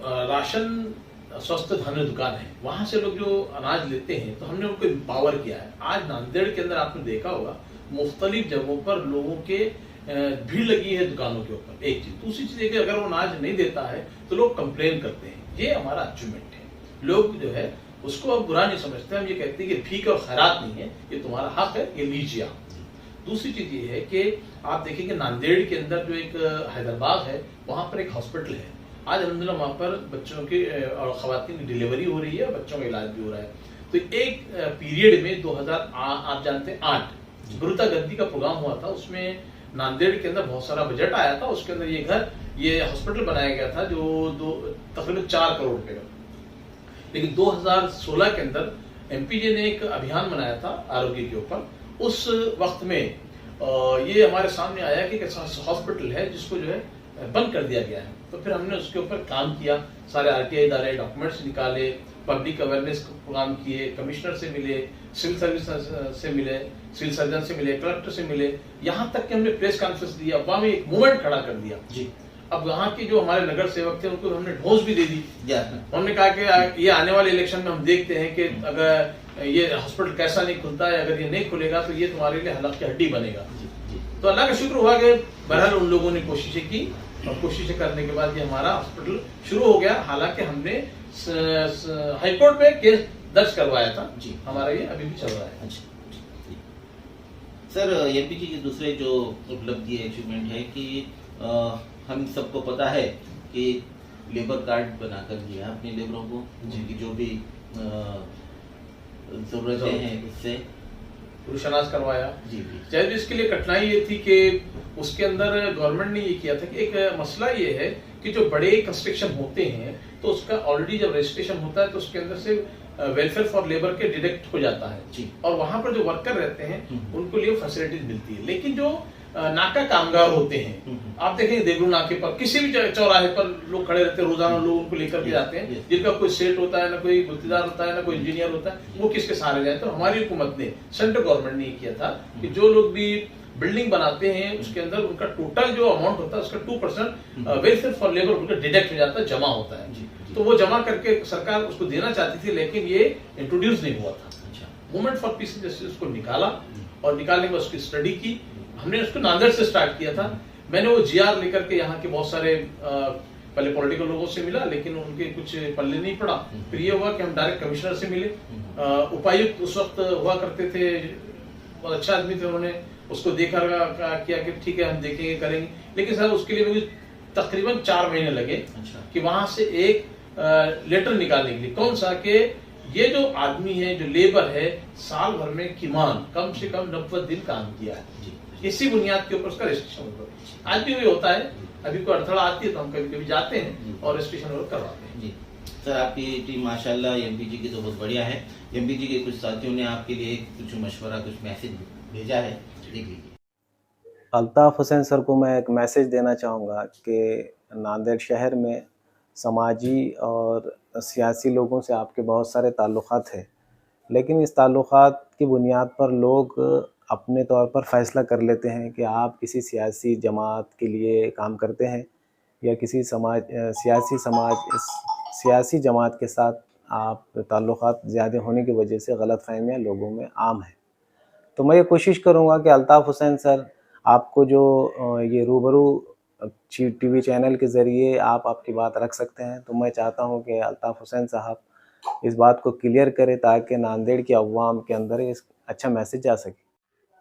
राशन स्वस्थ धान्य दुकान है, वहां से लोग जो अनाज लेते हैं, तो हमने उनको एम्पावर किया है। आज नांदेड़ के अंदर आपने देखा होगा, मुख्तलिफ जगहों पर लोगों के भीड़ लगी है दुकानों के ऊपर। एक चीज, दूसरी चीज है कि अगर वो अनाज नहीं देता है तो लोग कंप्लेन करते हैं। ये हमारा अचीवमेंट है। लोग जो है उसको अब बुरा नहीं समझते। हम ये कहते हैं कि भीख और खैरात नहीं है, ये तुम्हारा हक है, ये लीजिए आप। दूसरी चीज ये है कि आप देखेंगे नांदेड़ के अंदर जो एक हैदराबाद है, वहां पर एक हॉस्पिटल है। आज अल्हम्दुलिल्लाह वहाँ पर बच्चों की और ख़वातीन की डिलीवरी हो रही है, बच्चों का इलाज भी हो रहा है। तो एक पीरियड में 2000 आप जानते हैं 8 गुरुता गद्दी का प्रोग्राम हुआ था, उसमें नांदेड़ के अंदर बहुत सारा बजट आया था। उसके अंदर ये हॉस्पिटल बनाया गया था जो तकरीबन 4 करोड़ रुपए का। लेकिन 2016 के अंदर एमपीजे ने एक अभियान बनाया था आरोग्य के ऊपर। उस वक्त में ये हमारे सामने आया कि हॉस्पिटल है जिसको जो है बंद कर दिया गया है। तो फिर हमने उसके ऊपर काम किया, सारे आरटीआई इदारे डॉक्यूमेंट्स निकाले, पब्लिक अवेयरनेस प्रोग्राम किए, कमिश्नर से मिले, सिविल सर्विस से मिले, सिविल सर्जन से मिले, कलेक्टर से मिले, यहाँ तक कि हमने प्रेस कॉन्फ्रेंस दिया, वहां में एक मूवमेंट खड़ा कर दिया। जी, अब वहाँ के जो हमारे नगर सेवक थे उनको हमने ढोस भी दे दी। उन्होंने कहा कि ये आने वाले इलेक्शन में हम देखते हैं कि अगर ये हॉस्पिटल कैसा नहीं खुलता है, अगर ये नहीं खुलेगा तो ये तुम्हारे लिए हलक की हड्डी बनेगा। तो अल्लाह का शुक्र हुआ कि बहरहाल उन लोगों ने कोशिशें की, और कोशिशें करने के बाद ये हमारा हॉस्पिटल शुरू हो गया। हालांकि हमने हाईकोर्ट में केस दर्ज करवाया था। जी, हमारा ये अभी भी चल रहा है। अच्छा सर, एमपीजे की दूसरे जो उपलब्धि अचीवमेंट है कि हम सबको पता है कि लेबर कार्ड बनाकर दिया अपने लेबरों को, जिनकी जो भी जरूरतें हैं उससे पुरुषनाश करवाया। जी, शायद इसके लिए कठिनाई ये थी कि उसके अंदर गवर्नमेंट ने ये किया था कि एक मसला ये है कि जो बड़े कंस्ट्रक्शन होते हैं तो उसका ऑलरेडी जब रजिस्ट्रेशन होता है तो उसके अंदर से वेलफेयर फॉर लेबर के डिडक्ट हो जाता है। जी, और वहां पर जो वर्कर रहते हैं उनको लिए फैसिलिटीज मिलती है। लेकिन जो नाका कामगार होते हैं, आप देखेंगे देगलू नाके पर किसी भी चौराहे पर लोग खड़े रहते हैं, रोजाना लोग उनको लेकर के जाते हैं, जिनका कोई सेठ होता है, ना कोई गुत्तेदार होता है, ना कोई इंजीनियर होता है, वो किसके सहारे जाए। तो हमारी हुकूमत ने, सेंट्रल गवर्नमेंट ने ये किया था कि जो लोग भी बिल्डिंग बनाते हैं उसके अंदर उनका टोटल जो अमाउंट होता है उसका 2% वेलफेयर फॉर लेबर उनका डिडक्ट हो जाता है, जमा होता है। तो वो जमा करके सरकार उसको देना चाहती थी, लेकिन ये इंट्रोड्यूस नहीं हुआ था। Movement for piece and justice उसको निकाला और निकालने के बाद उसकी स्टडी की। हमने उसको नांदेड़ से स्टार्ट किया था। मैंने वो जीआर लेकर के यहाँ के बहुत सारे पहले पॉलिटिकल लोगों से मिला, लेकिन उनके कुछ पल्ले नहीं पड़ा। फिर ये हुआ कि हम डायरेक्ट कमिश्नर से मिले। उपायुक्त उस वक्त हुआ करते थे, बहुत अच्छा आदमी थे, उन्होंने उसको देखा किया कि ठीक है हम देखेंगे करेंगे, लेकिन सर उसके लिए मुझे तकरीबन 4 महीने लगे कि वहां से एक लेटर निकालने के लिए। कौन सा कि ये जो आदमी है, जो लेबर है, साल भर में किमान कम से कम 90 दिन काम किया है, इसी बुनियाद के ऊपर उसका रजिस्ट्रेशन होगा। आज भी वही होता है, अभी कोई अड़थड़ा आती है तो हम कभी कभी जाते हैं और रजिस्ट्रेशन करवाते हैं। जी सर, आपकी टीम माशाल्लाह एमपीजी की तो बहुत बढ़िया है। एमपीजी के कुछ साथियों ने आपके लिए कुछ मशवरा, कुछ मैसेज भेजा है, देख लीजिए। अल्ताफ हुसैन सर को मैं एक मैसेज देना चाहूँगा कि नांदेड़ शहर में समाजी और सियासी लोगों से आपके बहुत सारे ताल्लुक़ात हैं, लेकिन इस ताल्लुक़ात की बुनियाद पर लोग अपने तौर पर फ़ैसला कर लेते हैं कि आप किसी सियासी जमात के लिए काम करते हैं या किसी सियासी जमात के साथ आप ताल्लुक़ात ज़्यादा होने की वजह से गलतफ़हमियाँ लोगों में आम हैं। तो मैं ये कोशिश करूँगा कि अल्ताफ हुसैन सर आपको जो ये रूबरू टीवी चैनल के ज़रिए आप आपकी बात रख सकते हैं, तो मैं चाहता हूँ कि अल्ताफ हुसैन साहब इस बात को क्लियर करें ताकि नांदेड़ की अवाम के अंदर इस अच्छा मैसेज जा सके।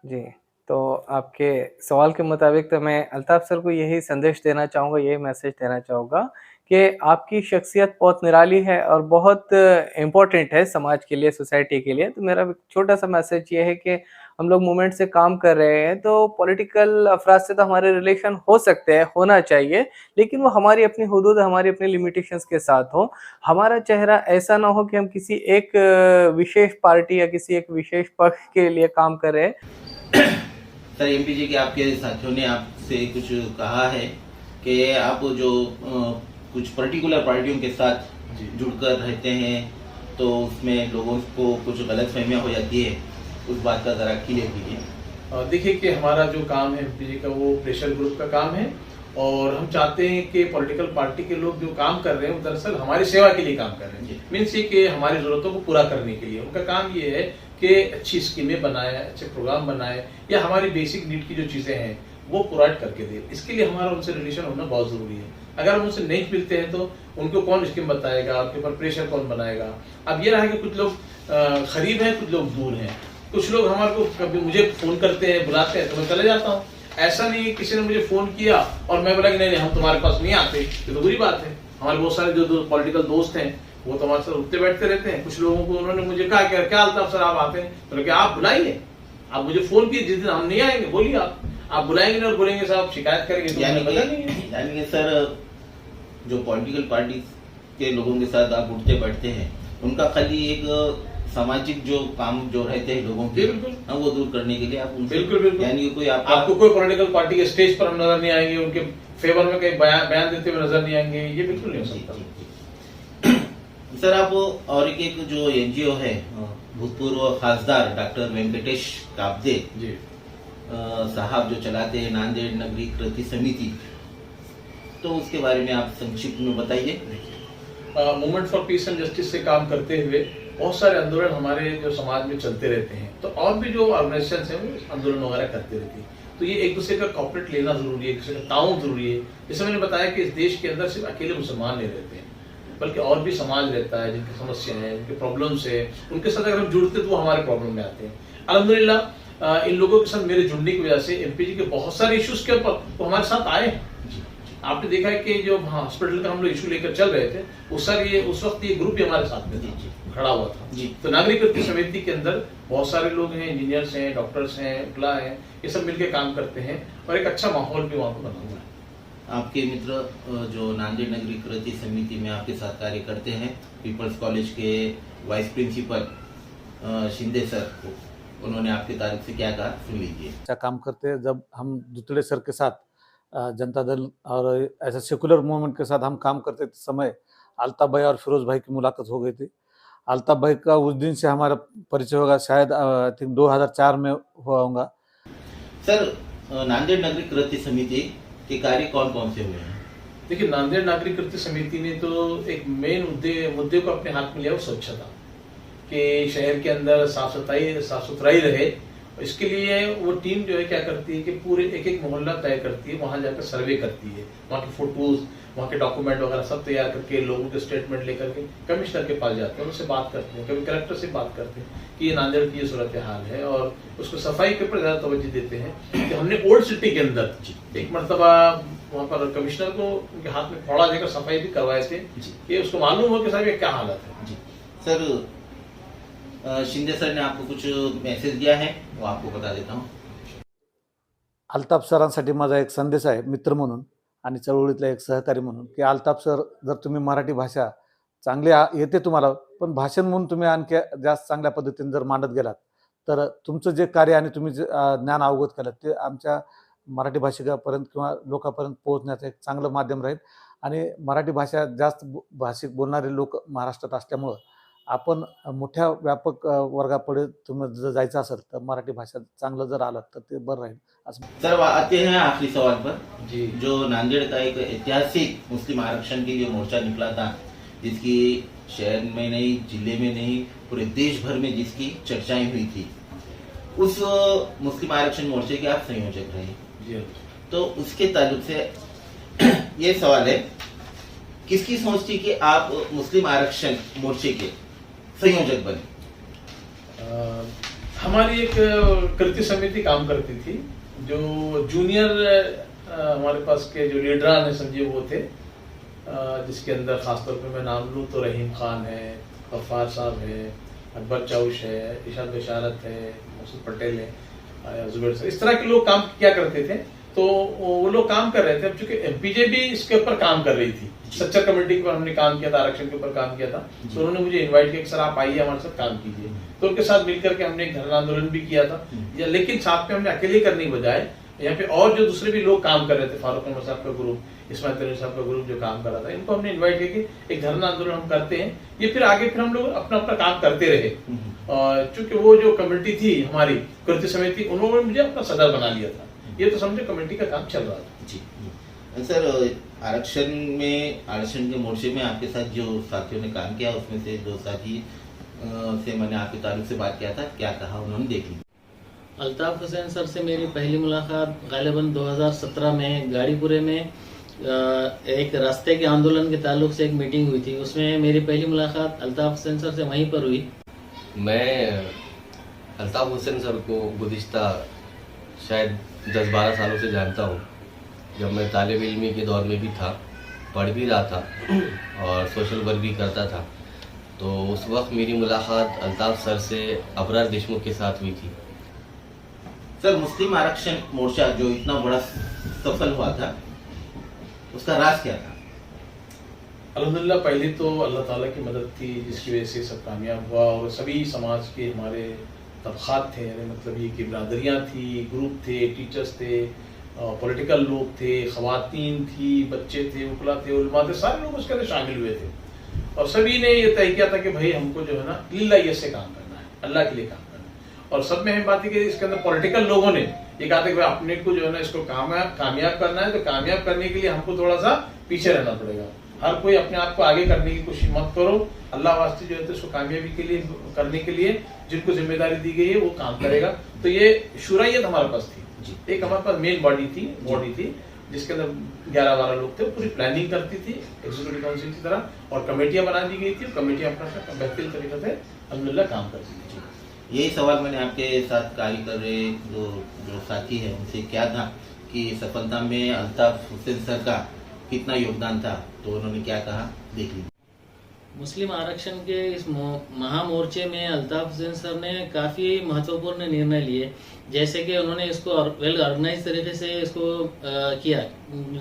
जी, तो आपके सवाल के मुताबिक तो मैं अल्ताफ सर को यही संदेश देना चाहूँगा, यही मैसेज देना चाहूँगा कि आपकी शख्सियत बहुत निराली है और बहुत इम्पोर्टेंट है समाज के लिए, सोसाइटी के लिए। तो मेरा छोटा सा मैसेज ये है कि हम लोग मूवमेंट से काम कर रहे हैं, तो पॉलिटिकल अफराद से तो हमारे रिलेशन हो सकते हैं, होना चाहिए, लेकिन वो हमारी अपनी हुदूद, हमारी अपनी लिमिटेशंस के साथ हो। हमारा चेहरा ऐसा ना हो कि हम किसी एक विशेष पार्टी या किसी एक विशेष पक्ष के लिए काम कर रहे हैं। सर, एमपीजी के आपके साथियों ने आपसे कुछ कहा है कि आप जो कुछ पर्टिकुलर पार्टियों के साथ जुड़कर रहते हैं तो उसमें लोगों को कुछ गलतफहमियां हो जाती है, उस बात का जरा क्लियर कीजिए। देखिए कि हमारा जो काम है एमपीजी का, वो प्रेशर ग्रुप का काम है और हम चाहते हैं कि पॉलिटिकल पार्टी के लोग जो काम कर रहे हैं वो दरअसल हमारी सेवा के लिए काम कर रहे हैं। मीन्स ये कि हमारी जरूरतों को पूरा करने के लिए उनका काम ये है कि अच्छी स्कीमें बनाए, अच्छे प्रोग्राम बनाए या हमारी बेसिक नीड की जो चीजें हैं वो प्रोवाइड करके दे। इसके लिए हमारा उनसे रिलेशन होना बहुत जरूरी है। अगर हम उनसे नहीं मिलते हैं तो उनको कौन स्कीम बताएगा, आपके ऊपर प्रेशर कौन बनाएगा। अब ये रहा कि कुछ लोग करीब हैं, कुछ लोग दूर हैं। कुछ लोग हमारे को कभी मुझे फोन करते हैं, बुलाते हैं तो मैं चले जाता हूँ। ऐसा नहीं किसी ने मुझे फोन किया और मैं बोला कि नहीं हम तुम्हारे पास नहीं आते, ये तो बुरी बात है। हमारे बहुत सारे जो पॉलिटिकल दोस्त हैं वो तो हमारे साथ उठते बैठते रहते हैं। कुछ लोगों को उन्होंने मुझे कहा कि क्या अल्ताफ सर आप आते हैं, तो क्या आप बुलाइए, आप मुझे फोन किए, जिस दिन हम नहीं आएंगे बोलिए, आप बुलाएंगे और बोलेंगे साहब शिकायत करेंगे। यानी सर जो पॉलिटिकल पार्टी के लोगों के साथ आप उठते बैठते हैं उनका खाली एक सामाजिक जो काम जो रहते हैं लोगों के वो दूर करने के लिए आप उनसे बिल्कुल यानी कोई आपको कोई पॉलिटिकल पार्टी के स्टेज पर हम नजर नहीं आएंगे, उनके फेवर में कहीं बयान देते हुए नजर नहीं आएंगे, ये बिल्कुल नहीं हो सकता। सर आप और एक जो एनजीओ है भूतपूर्व खासदार डॉक्टर वेंकटेश काब्दे साहब जो चलाते हैं नांदेड़ नगरी कृति समिति, तो उसके बारे में आप संक्षिप्त में बताइए। Movement for piece and justice से काम करते हुए बहुत सारे आंदोलन हमारे जो समाज में चलते रहते हैं, तो और भी जो ऑर्गेनाइजेशन है वो आंदोलन वगैरह करते रहती है। तो ये एक दूसरे का कॉपरेट लेना जरूरी है, एक दूसरे का ताउन जरूरी है। जैसे मैंने बताया कि इस देश के अंदर सिर्फ अकेले मुसलमान नहीं रहते हैं, बल्कि और भी समाज रहता है जिनकी समस्या है, जिनके प्रॉब्लम्स है, उनके साथ अगर हम जुड़ते तो वो हमारे प्रॉब्लम में आते हैं। अल्हम्दुलिल्लाह इन लोगों के साथ मेरे जुड़ने की वजह से एमपीजी के बहुत सारे इश्यूज के ऊपर वो हमारे साथ आए हैं। आपने देखा है कि जो हॉस्पिटल का हम लोग इशू लेकर चल रहे थे उस वक्त ये ग्रुप भी हमारे साथ में खड़ा हुआ था जी। तो नागरिक कृति समिति के अंदर बहुत सारे लोग हैं, इंजीनियर्स हैं, डॉक्टर्स हैं, उकला हैं, ये सब मिलकर काम करते हैं और एक अच्छा माहौल भी वहाँ पर बना हुआ है। आपके मित्र जो नांदेड़ नगरी कृति समिति में आपके साथ कार्य करते हैं, पीपल्स कॉलेज के वाइस प्रिंसिपल शिंदे सर, उन्होंने आपकी तारीफ से क्या कहा सुन लीजिए। अच्छा काम करते हैं। जब हम दुतड़े सर के साथ जनता दल और ऐसे सेकुलर मूवमेंट के साथ हम काम करते समय अल्ताफ भाई और फिरोज भाई की मुलाकात हो गई थी। अल्ताफ भाई का उस दिन से हमारा परिचय होगा, शायद आई थिंक 2004 में हुआ होगा। सर नांदेड़ नगरी कृति समिति के कार्य कौन कौन से हुए हैं? देखिए नांदेड़ नागरिक कृति समिति ने तो एक मेन मुद्दे को अपने हाथ में लिया, वो स्वच्छता, कि शहर के अंदर साफ सुथराई रहे इसके लिए वो टीम जो है क्या करती है कि पूरे एक एक मोहल्ला तय करती है, वहां जाकर सर्वे करती है, वहाँ के फोटोज, वहाँ के डॉक्यूमेंट वगैरह सब तैयार करके लोगों के स्टेटमेंट लेकर के कमिश्नर के पास जाते हैं, उनसे बात करते हैं, कभी कलेक्टर से बात करते हैं कि ये नांदेड़ की ये सूरत हाल है, और उसको सफाई के ऊपर ज्यादा तवज्जो देते हैं कि हमने ओल्ड सिटी के अंदर एक मरतबा वहाँ पर कमिश्नर को उनके हाथ में थोड़ा देकर सफाई भी करवाए थे कि उसको मालूम हो कि साहब ये क्या हालत है। जी सर, शिंदे सर ने आपको कुछ मेसेज दिया है, वो आपको बता देता हूँ। अल्ताफ सरांसाठी माझा एक संदेश आहे मित्र म्हणून आणि चळवळीतला एक सहकारी म्हणून, की अल्ताफ सर, जर तुम्ही मराठी भाषा चांगली येते तुम्हाला, पण भाषण म्हणून तुम्ही आणखी जास्त चांगल्या पद्धतीने जर मांडत गेलात तर तुमचं जे कार्य आणि तुम्ही जे ज्ञान अवगत केलं ते आमच्या मराठी भाषिकापर्यंत किंवा लोकांपर्यंत पोहोचण्याचं एक चांगलं माध्यम राहील। आणि मराठी भाषा जास्त भाषिक बोलणारे लोक महाराष्ट्रात असल्यामुळं आपण मोठ्या व्यापक वर्गापुढे तुम्ही जर जायचं असेल तर मराठी भाषा चांगलं जर आलं तर ते बरं राहील असं। सर आते हैं आखिरी सवाल पर जी, जो नांदेड़ का एक ऐतिहासिक मुस्लिम आरक्षण के लिए मोर्चा निकला था, जिसकी शहर में नहीं, जिले में नहीं, पूरे देश भर में जिसकी चर्चाएं हुई थी, उस मुस्लिम आरक्षण मोर्चे के आप संयोजक रहे जी, तो उसके ताल्लुक से ये सवाल है, किसकी सोच थी कि आप मुस्लिम आरक्षण मोर्चे के संयोजक बने? हमारी एक कृति समिति काम करती थी, जो जूनियर हमारे पास के जो लीडरान है समझिए वो थे, जिसके अंदर खासतौर पे मैं नाम लूँ तो रहीम खान है, गफ्फार साहब है, अकबर चौश है, इशाद बशारत है, मसूद पटेल है, जुबैर साहब, इस तरह के लोग काम किया करते थे। तो वो लोग काम कर रहे थे। अब चूंकि एमपीजे भी इसके ऊपर काम कर रही थी, स्ट्रक्चर कमेटी के ऊपर हमने काम किया था, आरक्षण के ऊपर काम किया था, तो उन्होंने मुझे इनवाइट किया कि सर आप आइए हमारे साथ काम कीजिए। तो उनके साथ मिलकर के हमने एक धरना आंदोलन भी किया था, लेकिन साथ में हमने अकेले करने के बजाय यहाँ पे और जो दूसरे भी लोग काम कर रहे थे, फारूक अहमद साहब का ग्रुप, इस्माइल तनवीर साहब का ग्रुप जो काम कर रहा था, इनको हमने इन्वाइट किया कि एक धरना आंदोलन हम करते हैं। ये फिर आगे फिर हम लोग अपना अपना काम करते रहे। और चूंकि वो जो कमेटी थी हमारी कृति समिति, उन्होंने मुझे अपना सदर बना लिया था। ये तो समझो कमेटी का काम चल रहा था जी। सर आरक्षण के मोर्चे में आपके साथ जो साथियों ने काम किया, उसमें से दो साथी से मैंने आपके ताल्लुक से बात किया था, क्या कहा उन्होंने देख ली। अल्ताफ हुसैन सर से मेरी पहली मुलाकात गालिबन 2017 में गाड़ीपुरे में एक रास्ते के आंदोलन के ताल्लुक से एक मीटिंग हुई थी, उसमें मेरी पहली मुलाकात अल्ताफ हुसैन सर से वहीं पर हुई। मैं अल्ताफ हुसैन सर को गुज़िश्ता शायद 10-12 सालों से जानता हूँ। जब मैं तालिब इल्मी के दौर में भी था, पढ़ भी रहा था और सोशल वर्क भी करता था, तो उस वक्त मेरी मुलाकात अल्ताफ सर से अबरार देशमुख के साथ हुई थी। सर मुस्लिम आरक्षण मोर्चा जो इतना बड़ा सफल हुआ था, उसका राज क्या था? अल्हम्दुलिल्लाह पहले तो अल्लाह ताला की मदद थी, जिसकी वजह से सब कामयाब हुआ। और सभी समाज के हमारे तबक़ात थे, मतलब ये कि बरादरियाँ थी, ग्रुप थे, टीचर्स थे, पॉलिटिकल लोग थे, ख़वातीन थी, बच्चे थे, उकला थे, उलमा थे, सारे लोग उसके अंदर शामिल हुए थे। और सभी ने ये तय किया था कि भाई हमको जो है ना लिल्लाह से काम करना है, अल्लाह के लिए काम करना है। और सब में अहम बात है कि इसके अंदर पॉलिटिकल लोगों ने ये कहा था कि भाई अपने को जो है ना इसको कामयाब करना है, तो कामयाब करने के लिए हमको थोड़ा सा पीछे रहना पड़ेगा। हर कोई अपने आप को आगे करने की कोशिश मत करो, अल्लाह वास्ते जो है तो इसको कामयाबी के लिए करने के लिए जिनको जिम्मेदारी दी गई है वो काम करेगा। तो ये शुराइयत हमारे पास थी, एक हमारे पास मेन बॉडी थी जिसके अंदर 11-12 लोग थे, पूरी प्लानिंग करती थी एग्जीक्यूटिव काउंसिल की तरह, और कमेटियां बना दी गई थी। कमेटियां अपना बेहतरीन तरीके से अल्हम्दुलिल्लाह काम करती थी। यही सवाल मैंने आपके साथ कार्य कर रहे जो साथी है उनसे क्या था कि सफलता में अल्ताफ हुसैन सर का कितना योगदान था, तो उन्होंने क्या कहा देख लीजिए। मुस्लिम आरक्षण के इस महामोर्चे में अल्ताफ हुसैन सर ने काफ़ी महत्वपूर्ण निर्णय लिए, जैसे कि उन्होंने इसको वेल ऑर्गेनाइज तरीके से इसको किया,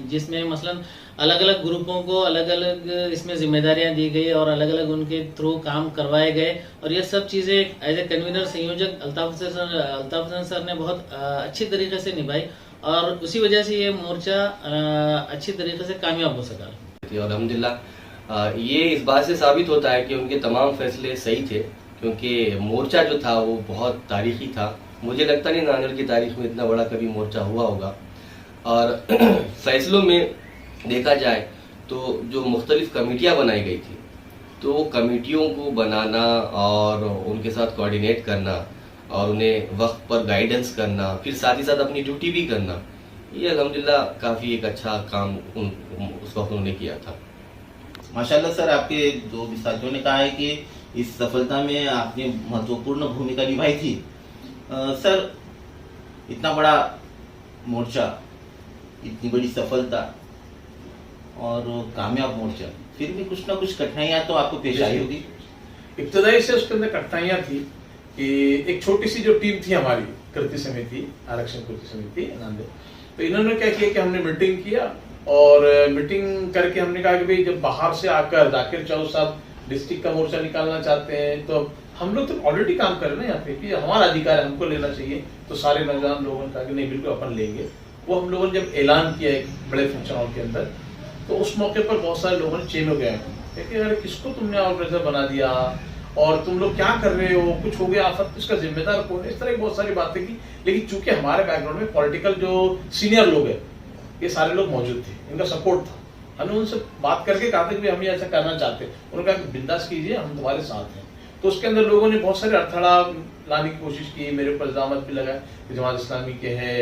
जिसमें मसलन अलग अलग ग्रुपों को अलग अलग इसमें जिम्मेदारियां दी गई और अलग अलग उनके थ्रू काम करवाए गए। और ये सब चीज़ें एज ए कन्वीनर संयोजक अल्ताफ हुसैन सर ने बहुत अच्छी तरीके से निभाई, और उसी वजह से ये मोर्चा अच्छी तरीके से कामयाब हो सका। और अल्हम्दुलिल्लाह ये इस बात से साबित होता है कि उनके तमाम फैसले सही थे, क्योंकि मोर्चा जो था वो बहुत तारीखी था। मुझे लगता नहीं नांदेड़ की तारीख में इतना बड़ा कभी मोर्चा हुआ होगा। और फैसलों में देखा जाए तो जो मुख्तलिफ कमेटियाँ बनाई गई थी, तो वो कमेटियों को बनाना और उनके साथ कोऑर्डिनेट करना और उन्हें वक्त पर गाइडेंस करना, फिर साथ ही साथ अपनी ड्यूटी भी करना, ये अल्हम्दुलिल्लाह काफ़ी एक अच्छा काम उस वक्त उन्होंने किया था। माशाल्लाह सर, आपके दो भी साथियों ने कहा है कि इस सफलता में आपने महत्वपूर्ण भूमिका निभाई थी। सर, इतना बड़ा मोर्चा, इतनी बड़ी सफलता और कामयाब मोर्चा, फिर भी कुछ ना कुछ कठिनाइयां तो आपको पेश आई होगी। इब्तदाई से उसके अंदर कठिनाइयां थी कि एक छोटी सी जो टीम थी हमारी कृति समिति, आरक्षण कृति समिति नांदेड़, तो इन्होंने क्या किया कि हमने मीटिंग किया और मीटिंग करके हमने कहा कि भाई जब बाहर से आकर जाकिर चौधरी साहब डिस्ट्रिक्ट का मोर्चा निकालना चाहते हैं तो हम लोग तो ऑलरेडी काम कर रहे हैं यहाँ पे कि हमारा अधिकार है, हमको लेना चाहिए। तो सारे नौजवान लोगों ने कहा कि नहीं बिल्कुल अपन लेंगे। वो हम लोगों ने जब ऐलान किया एक बड़े फंक्शन हॉल के अंदर, तो उस मौके पर बहुत सारे लोगों ने चेन हो गए कि अरे किसको तुमने ऑर्गेनाइजर बना दिया और तुम लोग क्या कर रहे हो, कुछ हो गया आफत, इसका जिम्मेदार कौन है, इस तरह की बहुत सारी बातें की। लेकिन चूंकि हमारे बैकग्राउंड में पॉलिटिकल जो सीनियर लोग हैं ये सारे लोग मौजूद थे, इनका सपोर्ट था। हमने उनसे बात करके कहा था कि हम ये ऐसा करना चाहते हैं। उन्होंने कहा कि बिंदास कीजिए, हम तुम्हारे साथ हैं। तो उसके अंदर लोगों ने बहुत सारे अड़थड़ा लाने की कोशिश की, मेरे ऊपर इल्जामत भी लगाए कि जमात इस्लामी के हैं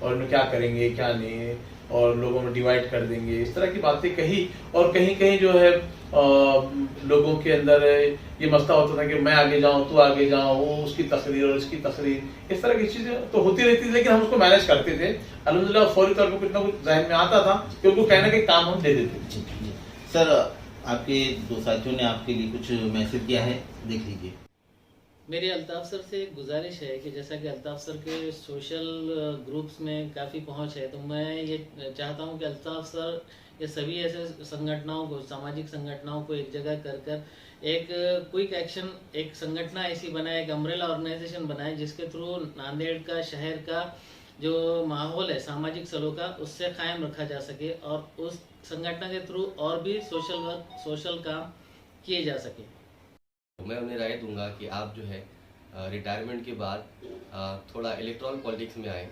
और इन्हें क्या करेंगे क्या नहीं, और लोगों में डिवाइड कर देंगे, इस तरह की बातें कही। और कहीं कहीं जो है लोगों के अंदर ये मसला होता था कि मैं आगे जाऊं, तू आगे जाओ, वो उसकी तकरीर और इसकी तकरीर, इस तरह की चीजें तो होती रहती थी। लेकिन हम उसको मैनेज करते थे अल्हम्दुलिल्लाह, फौरी तौर पर कुछ ना कुछ जहन में आता था कि उनको कहने के काम हम दे देते थे। सर, आपके दो साथियों ने आपके लिए कुछ मैसेज किया है, देख लीजिए। मेरी अल्ताफ सर से एक गुजारिश है कि जैसा कि अल्ताफ सर के सोशल ग्रुप्स में काफ़ी पहुंच है, तो मैं ये चाहता हूं कि अल्ताफ सर ये सभी ऐसे संगठनों को, सामाजिक संगठनों को एक जगह कर एक क्विक एक्शन, एक संगठन ऐसी बनाए, एक अम्ब्रेला ऑर्गेनाइजेशन बनाए जिसके थ्रू नांदेड़ का, शहर का जो माहौल है सामाजिक सलोखा, उससे कायम रखा जा सके और उस संगठन के थ्रू और भी सोशल वर्क, सोशल काम किए जा सके। मैं उन्हें राय दूंगा कि आप जो है रिटायरमेंट के बाद थोड़ा इलेक्ट्रॉल पॉलिटिक्स में आए।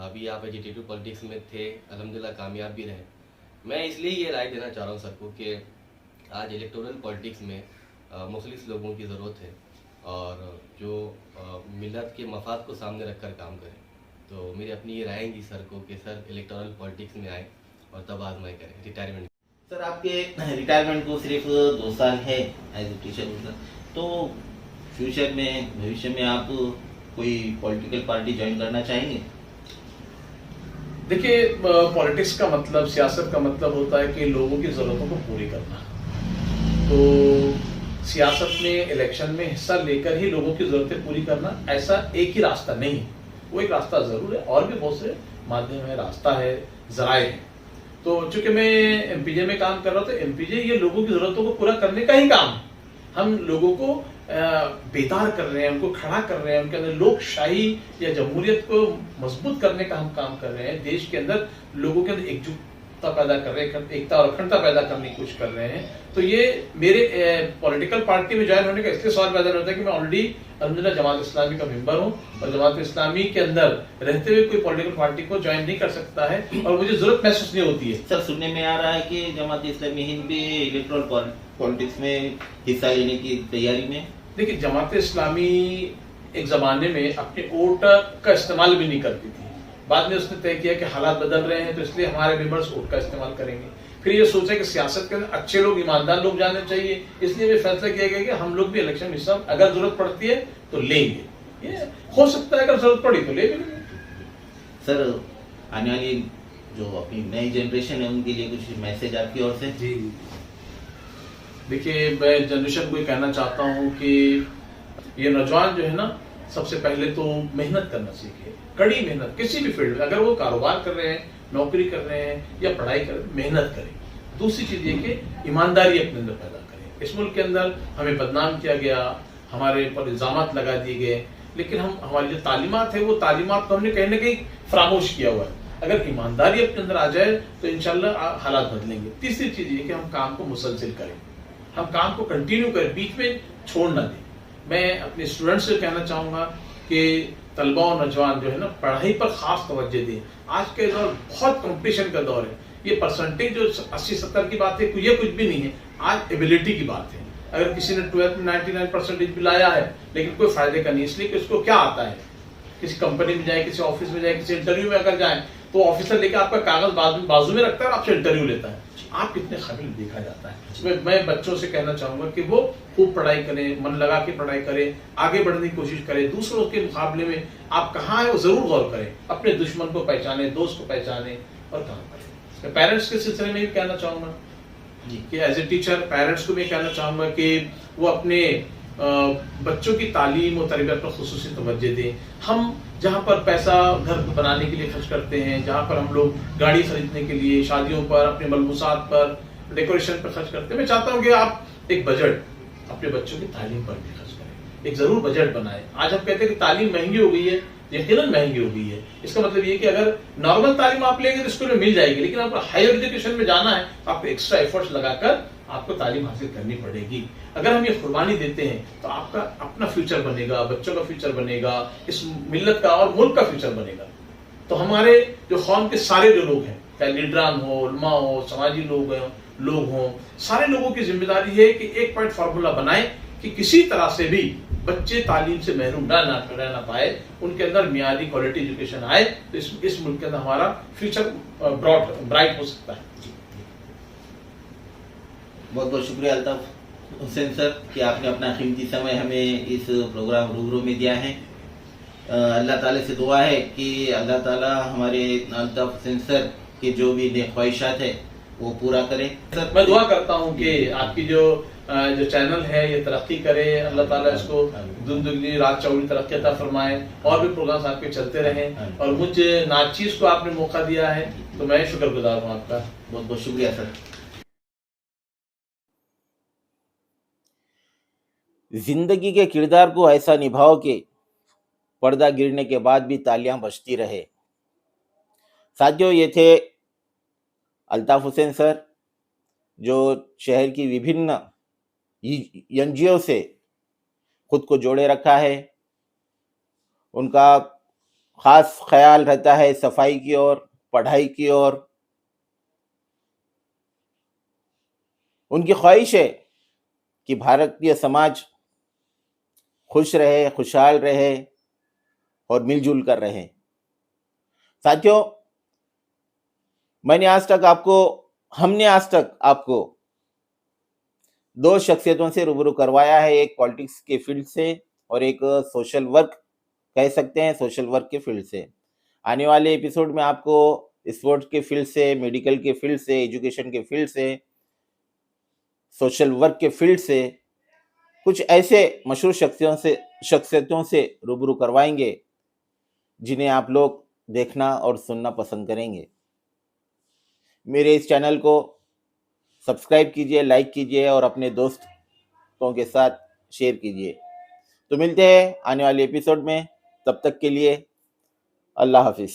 अभी आप एजिटेटिव पॉलिटिक्स में थे, अल्हम्दुलिल्लाह कामयाब भी रहे। मैं इसलिए ये राय देना चाह रहा हूँ सर को कि आज इलेक्टोरल पॉलिटिक्स में मुखलिस लोगों की ज़रूरत है और जो मिलत के मफाद को सामने रखकर काम करें। तो मेरी अपनी ये राय है सर को कि सर इलेक्टोरल पॉलिटिक्स में आए और तब आजमाई करें रिटायरमेंट। सर, आपके रिटायरमेंट को सिर्फ 2 साल है एज ए टीचर, तो फ्यूचर में, भविष्य में आप कोई पॉलिटिकल पार्टी ज्वाइन करना चाहेंगे? देखिए, पॉलिटिक्स का मतलब, सियासत का मतलब होता है कि लोगों की ज़रूरतों को पूरी करना। तो सियासत में, इलेक्शन में हिस्सा लेकर ही लोगों की ज़रूरतें पूरी करना, ऐसा एक ही रास्ता नहीं है। वो एक रास्ता ज़रूर है और भी बहुत से माध्यम है, रास्ता है, ज़राए हैं। तो चूंकि मैं एमपीजे में काम कर रहा था, एमपीजे ये लोगों की ज़रूरतों को पूरा करने का ही काम है। हम लोगों को बेदार कर रहे हैं, उनको खड़ा कर रहे हैं, उनके अंदर लोकशाही या जमहूरियत को मजबूत करने का हम काम कर रहे हैं। देश के अंदर लोगों के अंदर एकजुटता पैदा कर रहे हैं, एकता और अखंडता पैदा करने की कोशिश कर रहे हैं। तो ये मेरे पॉलिटिकल पार्टी में ज्वाइन होने का इसलिए सवाल पैदा होता है कि मैं ऑलरेडी अल्हम्दुलिल्लाह जमात इस्लामी का मेंबर हूँ और जमात इस्लामी के अंदर रहते हुए कोई पॉलिटिकल पार्टी को ज्वाइन नहीं कर सकता है और मुझे जरूरत महसूस नहीं होती है। सर, सुनने में आ रहा है कि जमात इस्लामी हिंद भी इलेक्टोरल पॉलिटिक्स में हिस्सा लेने की तैयारी में। देखिए, जमात इस्लामी एक जमाने में अपने वोट का इस्तेमाल भी नहीं करती थी। बाद में उसने तय किया कि हालात बदल रहे हैं तो इसलिए हमारे मेंबर्स वोट का इस्तेमाल करेंगे। फिर ये सोचा कि सियासत के अंदर अच्छे लोग, ईमानदार लोग जाने चाहिए, इसलिए ये फैसला किया गया कि हम लोग भी इलेक्शन में हिस्सा अगर जरूरत पड़ती है तो लेंगे। ये हो सकता है अगर जरूरत पड़ी तो ले भी लेंगे। सर, आने वाली जो अपनी नई जनरेशन है उनके लिए कुछ मैसेज आपकी ओर से? जी, देखिए, मैं जनरेशन को ये कहना चाहता हूँ कि ये नौजवान जो है ना, सबसे पहले तो मेहनत करना सीखे, कड़ी मेहनत किसी भी फील्ड में। अगर वो कारोबार कर रहे हैं, नौकरी कर रहे हैं या पढ़ाई कर रहे हैं, मेहनत करें। दूसरी चीज ये कि ईमानदारी अपने अंदर पैदा करें। इस मुल्क के अंदर हमें बदनाम किया गया, हमारे पर इल्जामात लगा दिए गए, लेकिन हमारी जो तालीमात है वो तालीमात को हमने कहीं ना कहीं फरामोश किया हुआ है। अगर ईमानदारी अपने अंदर आ जाए तो इंशाल्लाह हालात बदलेंगे। तीसरी चीज ये कि हम काम को मुसलसिल करें, हम काम को कंटिन्यू करें, बीच में छोड़ ना दें। मैं अपने स्टूडेंट्स से कहना चाहूंगा कि तलबा और नौजवान जो है ना, पढ़ाई पर खास तवज्जो दें। आज के दौर बहुत कंपटीशन का दौर है। ये परसेंटेज जो 80-70 की बात है, ये कुछ भी नहीं है। आज एबिलिटी की बात है। अगर किसी ने 12th में 99% भी लाया है लेकिन कोई फायदे का नहीं, इसलिए कि उसको क्या आता है। किसी कंपनी में जाए, किसी ऑफिस में जाए, किसी इंटरव्यू में अगर जाए तो ऑफिसर लेके आपका कागज बाजू में रखता है और आपसे इंटरव्यू लेता है, आप कितने काबिल देखा जाता है। मैं बच्चों से कहना चाहूंगा कि वो खूब पढ़ाई करें, मन लगा के पढ़ाई करें, आगे बढ़ने की कोशिश करें। दूसरों के मुकाबले में आप कहाँ है वो जरूर गौर करें, अपने दुश्मन को पहचाने, दोस्त को पहचाने और काम करें। मैं पेरेंट्स के सिलसिले में भी कहना चाहूंगा कि एज ए टीचर पेरेंट्स को भी कहना चाहूंगा कि वो अपने बच्चों की तालीम और तरबियत पर खुसूसी तवज्जो दें। हम जहाँ पर पैसा घर बनाने के लिए खर्च करते हैं, जहाँ पर हम लोग गाड़ी खरीदने के लिए, शादियों पर, अपने मलबूसात पर, डेकोरेशन पर खर्च करते हैं, मैं चाहता हूँ कि आप एक बजट अपने बच्चों की तालीम पर भी खर्च करें, एक जरूर बजट बनाएं। आज हम कहते हैं कि तालीम महंगी हो गई है, यकीनन महंगी हो गई है। इसका मतलब ये कि अगर नॉर्मल तालीम आप लेंगे तो स्कूल में मिल जाएगी, लेकिन आपको हायर एजुकेशन में जाना है तो आपको एक्स्ट्रा एफर्ट्स लगाकर आपको तालीम हासिल करनी पड़ेगी। अगर हम ये कुर्बानी देते हैं तो आपका अपना फ्यूचर बनेगा, बच्चों का फ्यूचर बनेगा, इस मिल्लत का और मुल्क का फ्यूचर बनेगा। तो हमारे जो कौम के सारे जो लोग हैं, चाहे लीडरान हो, उलमा हो, समाजी लोग हों, सारे लोगों की जिम्मेदारी है कि एक पॉइंट फार्मूला बनाए कि किसी तरह से भी बच्चे तालीम से महरूम ना पाए, उनके अंदर मियादी क्वालिटी एजुकेशन आए, तो इस मुल्क के अंदर हमारा फ्यूचर ब्राइट हो सकता है। बहुत बहुत शुक्रिया अल्ताफ हुसैन सर कि आपने अपना कीमती समय हमें इस प्रोग्राम रूबरू में दिया है। अल्लाह ताला से दुआ है कि अल्लाह ताला हमारे अल्ताफ हुसैन सर की जो भी नेक ख्वाहिशात है वो पूरा करें। सर मैं दुआ करता हूँ कि आपकी जो चैनल है ये तरक्की करे, अल्लाह ताला इसको दुनिया रात चौड़ी तरक्की अता फरमाए, और भी प्रोग्राम्स आपके चलते रहें। और मुझ नाचीज को आपने मौका दिया है तो मैं शुक्रगुजार हूँ आपका। बहुत बहुत शुक्रिया सर। जिंदगी के किरदार को ऐसा निभाओ कि पर्दा गिरने के बाद भी तालियां बजती रहे। साथियों, ये थे अल्ताफ हुसैन सर जो शहर की विभिन्न एनजीओ से खुद को जोड़े रखा है। उनका खास ख्याल रहता है सफाई की ओर, पढ़ाई की ओर। उनकी ख्वाहिश है कि भारतीय समाज खुश रहे, खुशहाल रहे और मिलजुल कर रहे। साथियों, हमने आज तक आपको दो शख्सियतों से रूबरू करवाया है, एक पॉलिटिक्स के फील्ड से और एक सोशल वर्क कह सकते हैं, सोशल वर्क के फील्ड से। आने वाले एपिसोड में आपको स्पोर्ट्स के फील्ड से, मेडिकल के फील्ड से, एजुकेशन के फील्ड से, सोशल वर्क के फील्ड से कुछ ऐसे मशहूर शख्सियतों से रूबरू करवाएंगे जिन्हें आप लोग देखना और सुनना पसंद करेंगे। मेरे इस चैनल को सब्सक्राइब कीजिए, लाइक कीजिए और अपने दोस्तों के साथ शेयर कीजिए। तो मिलते हैं आने वाले एपिसोड में, तब तक के लिए अल्लाह हाफिज।